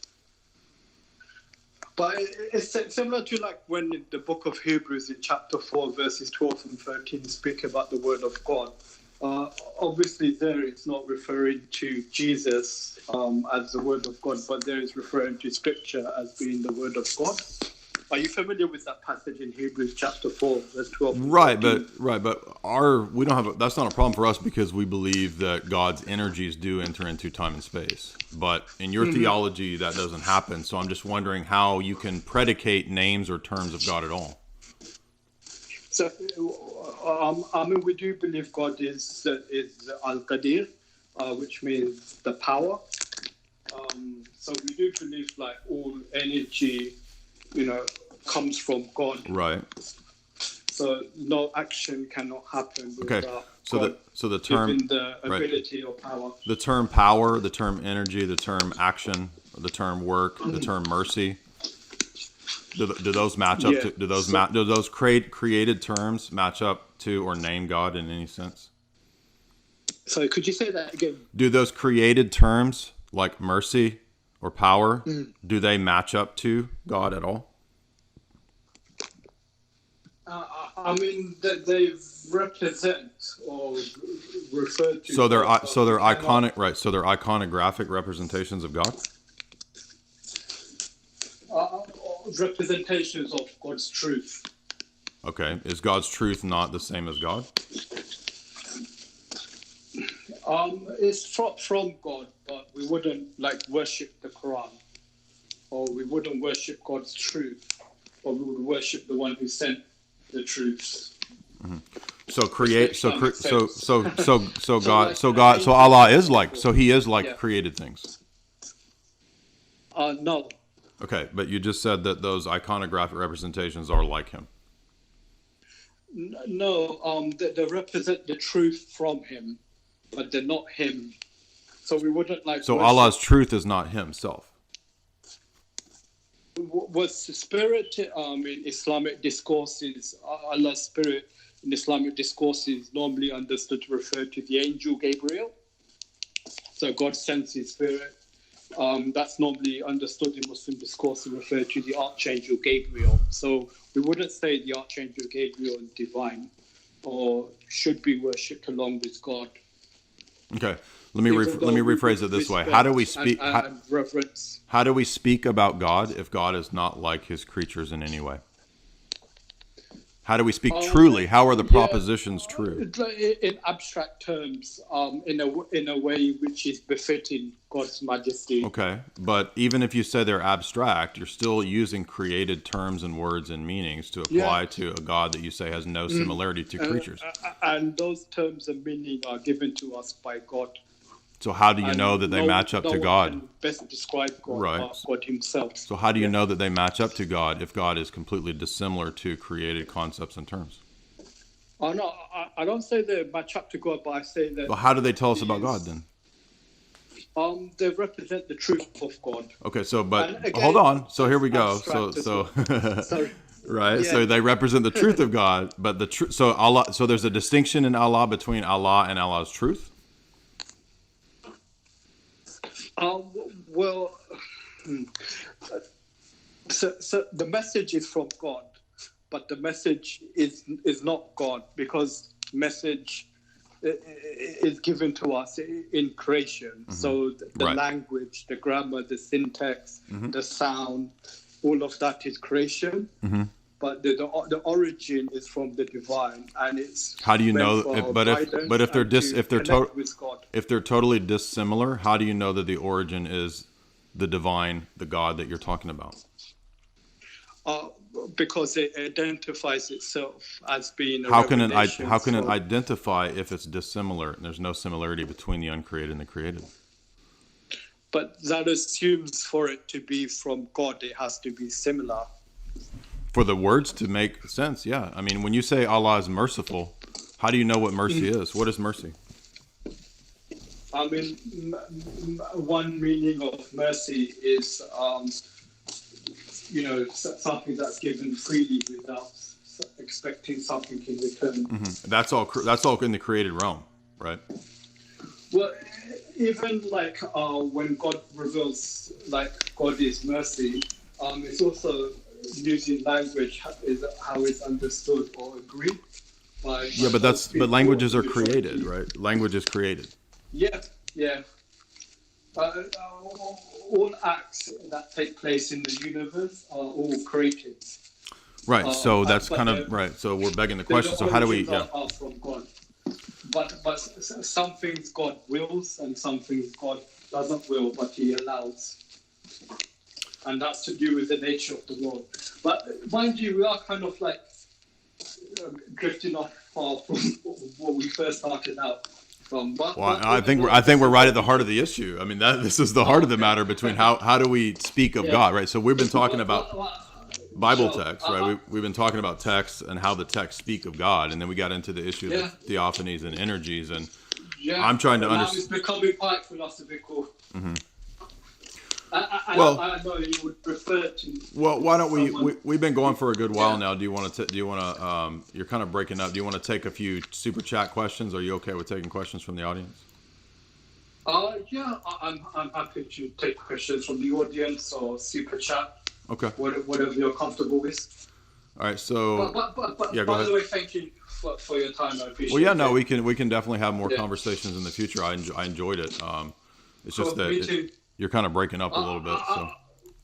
But it's similar to like when in the book of Hebrews in chapter 4, verses 12 and 13 speak about the word of God. Obviously there it's not referring to Jesus as the word of God, but there it's referring to scripture as being the word of God. Are you familiar with that passage in Hebrews chapter 4, verse 12? Right, but we don't have that's not a problem for us because we believe that God's energies do enter into time and space. But in your theology, that doesn't happen. So I'm just wondering how you can predicate names or terms of God at all. So, I mean, we do believe God is Al-Qadir, which means the power. So we do believe like all energy, comes from God. Right. So no action cannot happen without God the term giving the ability or power. The term power, the term energy, the term action, the term work, the term mercy. Do those match up to? Do those created terms match up to or name God in any sense? Sorry, could you say that again? Do those created terms like mercy or power, do they match up to God at all? I mean, they represent or refer to. So they're iconic, right? So they're iconographic representations of God. Representations of God's truth. Okay, is God's truth not the same as God? It's from God, but we wouldn't worship the Quran, or we wouldn't worship God's truth, or we would worship the one who sent the truths. Mm-hmm. So Allah is He is like created things. No. Okay, but you just said that those iconographic representations are like Him. No, they represent the truth from Him, but they're not Him. So we wouldn't So Allah's truth is not Himself. Was the spirit in Islamic discourses? Allah's spirit in Islamic discourses normally understood to refer to the angel Gabriel. So God sends His spirit. That's normally understood in Muslim discourse to refer to the Archangel Gabriel. So we wouldn't say the Archangel Gabriel is divine or should be worshipped along with God. Okay, let me rephrase it this way: How do we speak? How do we speak about God if God is not like His creatures in any way? How do we speak truly? How are the propositions true? In abstract terms, in a way which is befitting God's majesty. Okay, but even if you say they're abstract, you're still using created terms and words and meanings to apply to a God that you say has no similarity to creatures. And those terms and meaning are given to us by God. So how do you know that they match up to God? Can best describe God, Right. God himself. So how do you know that they match up to God if God is completely dissimilar to created concepts and terms? Oh, no, I don't say they match up to God, but I say that... Well, how do they tell us about God then? They represent the truth of God. Okay, so but again, hold on. So here we go. abstract as So well. Sorry. right. Yeah. So they represent the truth of God, but the so Allah. So there's a distinction in Allah between Allah and Allah's truth. Well, so the message is from God, but the message is not God, because message is given to us in creation. Mm-hmm. So the right. language, the grammar, the syntax, mm-hmm. the sound, all of that is creation. Mm-hmm. But the origin is from the divine, and it's... How do you know? If they're totally dissimilar, how do you know that the origin is the divine, the God that you're talking about? Because it identifies itself as being. How can it identify if it's dissimilar and there's no similarity between the uncreated and the created? But that assumes for it to be from God, it has to be similar. For the words to make sense, yeah. I mean, when you say Allah is merciful, how do you know what mercy is? What is mercy? I mean, one meaning of mercy is, something that's given freely without expecting something in return. Mm-hmm. That's all in the created realm, right? Well, even like when God reveals, like God is mercy, it's also using language is how it's understood or agreed by. Yeah, but languages are created, right? Language is created. Yeah. All acts that take place in the universe are all created. Right. So that's kind of right. So we're begging the question. So how do we? Yeah. Are from God. But some things God wills and some things God doesn't will, but He allows. And that's to do with the nature of the world. But mind you, we are kind of like drifting off far from what we first started out from. I think we're right at the heart of the issue. I mean, this is the heart of the matter between how do we speak of God, right? So we've been talking about Bible text, right? We've been talking about texts and how the texts speak of God, and then we got into the issue of theophanies and energies, and I'm trying to understand. Now it's becoming quite philosophical. Mm-hmm. I know you would prefer to. Well, why don't we've been going for a good while now. Do you want to? You're kind of breaking up. Do you want to take a few super chat questions? Are you okay with taking questions from the audience? Yeah, I'm happy to take questions from the audience or super chat. Okay. Whatever you're comfortable with. All right. So. But yeah, go by ahead. the way, thank you for your time. I appreciate it. Well, yeah, no, we can definitely have more conversations in the future. I enjoyed it. It's just that you're kind of breaking up a little bit. So.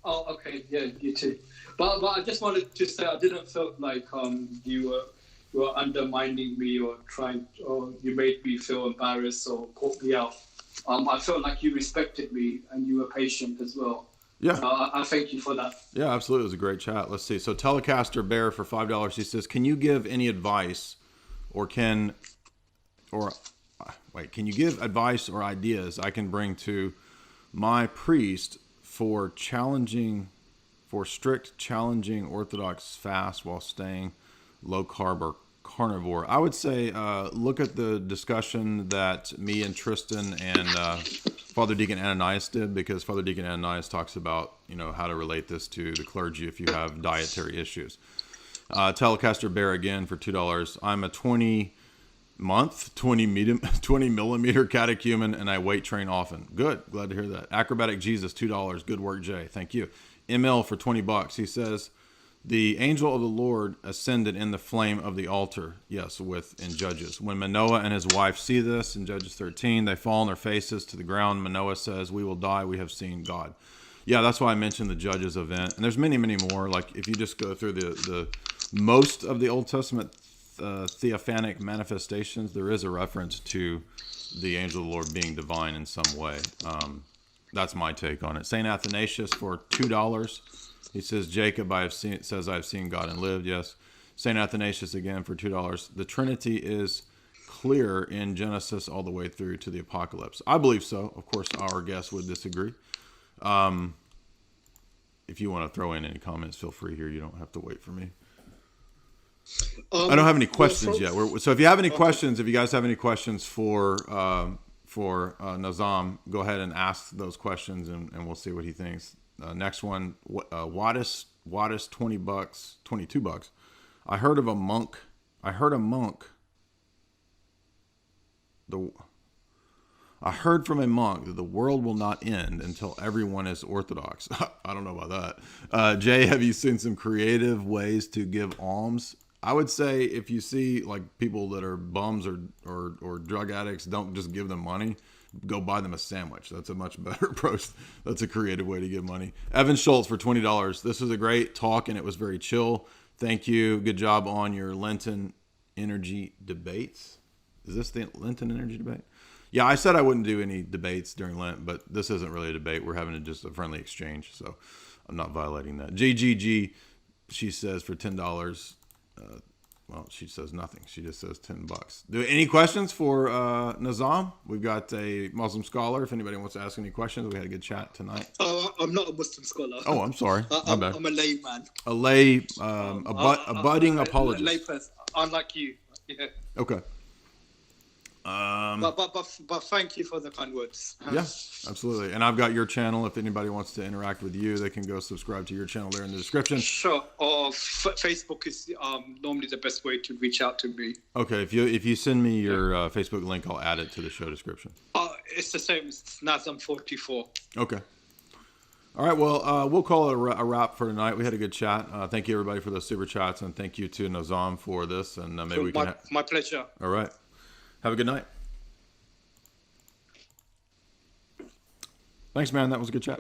Okay. Yeah, you too. But I just wanted to say I didn't feel like you were undermining me or you made me feel embarrassed or caught me out. I felt like you respected me and you were patient as well. Yeah. I thank you for that. Yeah, absolutely. It was a great chat. Let's see. So Telecaster Bear for $5, he says, can you give any advice can you give advice or ideas I can bring to my priest for strict challenging Orthodox fast while staying low carb or carnivore? I would say look at the discussion that me and Tristan and Father Deacon Ananias did, because Father Deacon Ananias talks about how to relate this to the clergy if you have dietary issues. Telecaster Bear again for $2. I'm a 20 millimeter catechumen and I weight train often. Good, glad to hear that. Acrobatic Jesus $2. Good work, Jay. Thank you. ML for $20. He says, the angel of the Lord ascended in the flame of the altar. Yes, in Judges. When Manoah and his wife see this in Judges 13, they fall on their faces to the ground. Manoah says, we will die. We have seen God. Yeah, that's why I mentioned the Judges event. And there's many, many more. Like if you just go through the most of the Old Testament theophanic manifestations, there is a reference to the angel of the Lord being divine in some way. That's my take on it. St. Athanasius for $2. He says, Jacob, I've seen God and lived. Yes. St. Athanasius again for $2. The Trinity is clear in Genesis all the way through to the Apocalypse? I believe so. Of course, our guests would disagree. If you want to throw in any comments, feel free here. You don't have to wait for me. I don't have any questions yet. So if you have any questions, if you guys have any questions for Nazam, go ahead and ask those questions, and we'll see what he thinks. Next one, Wattis, $20, $22. I heard a monk. I heard from a monk that the world will not end until everyone is Orthodox. I don't know about that. Jay, have you seen some creative ways to give alms? I would say if you see like people that are bums or drug addicts, don't just give them money. Go buy them a sandwich. That's a much better approach. That's a creative way to give money. Evan Schultz for $20. This was a great talk and it was very chill. Thank you. Good job on your Lenten energy debates. Is this the Lenten energy debate? Yeah, I said I wouldn't do any debates during Lent, but this isn't really a debate. We're having just a friendly exchange, so I'm not violating that. GGG, she says for $10. Well, she says nothing. She just says $10. Any questions for Nazam? We've got a Muslim scholar. If anybody wants to ask any questions, we had a good chat tonight. I'm not a Muslim scholar. Oh, I'm sorry. My bad. I'm a layman. A budding apologist. A layperson, unlike you. Yeah. Okay. But thank you for the kind words. Yeah, absolutely. And I've got your channel. If anybody wants to interact with you, they can go subscribe to your channel there in the description. Sure. Or Facebook is normally the best way to reach out to me. Okay. If you send me your Facebook link, I'll add it to the show description. It's the same as Nazam44. Okay. All right. Well, we'll call it a wrap for tonight. We had a good chat. Thank you everybody for those super chats, and thank you to Nazam for this. And maybe we can. My pleasure. All right. Have a good night. Thanks, man. That was a good chat.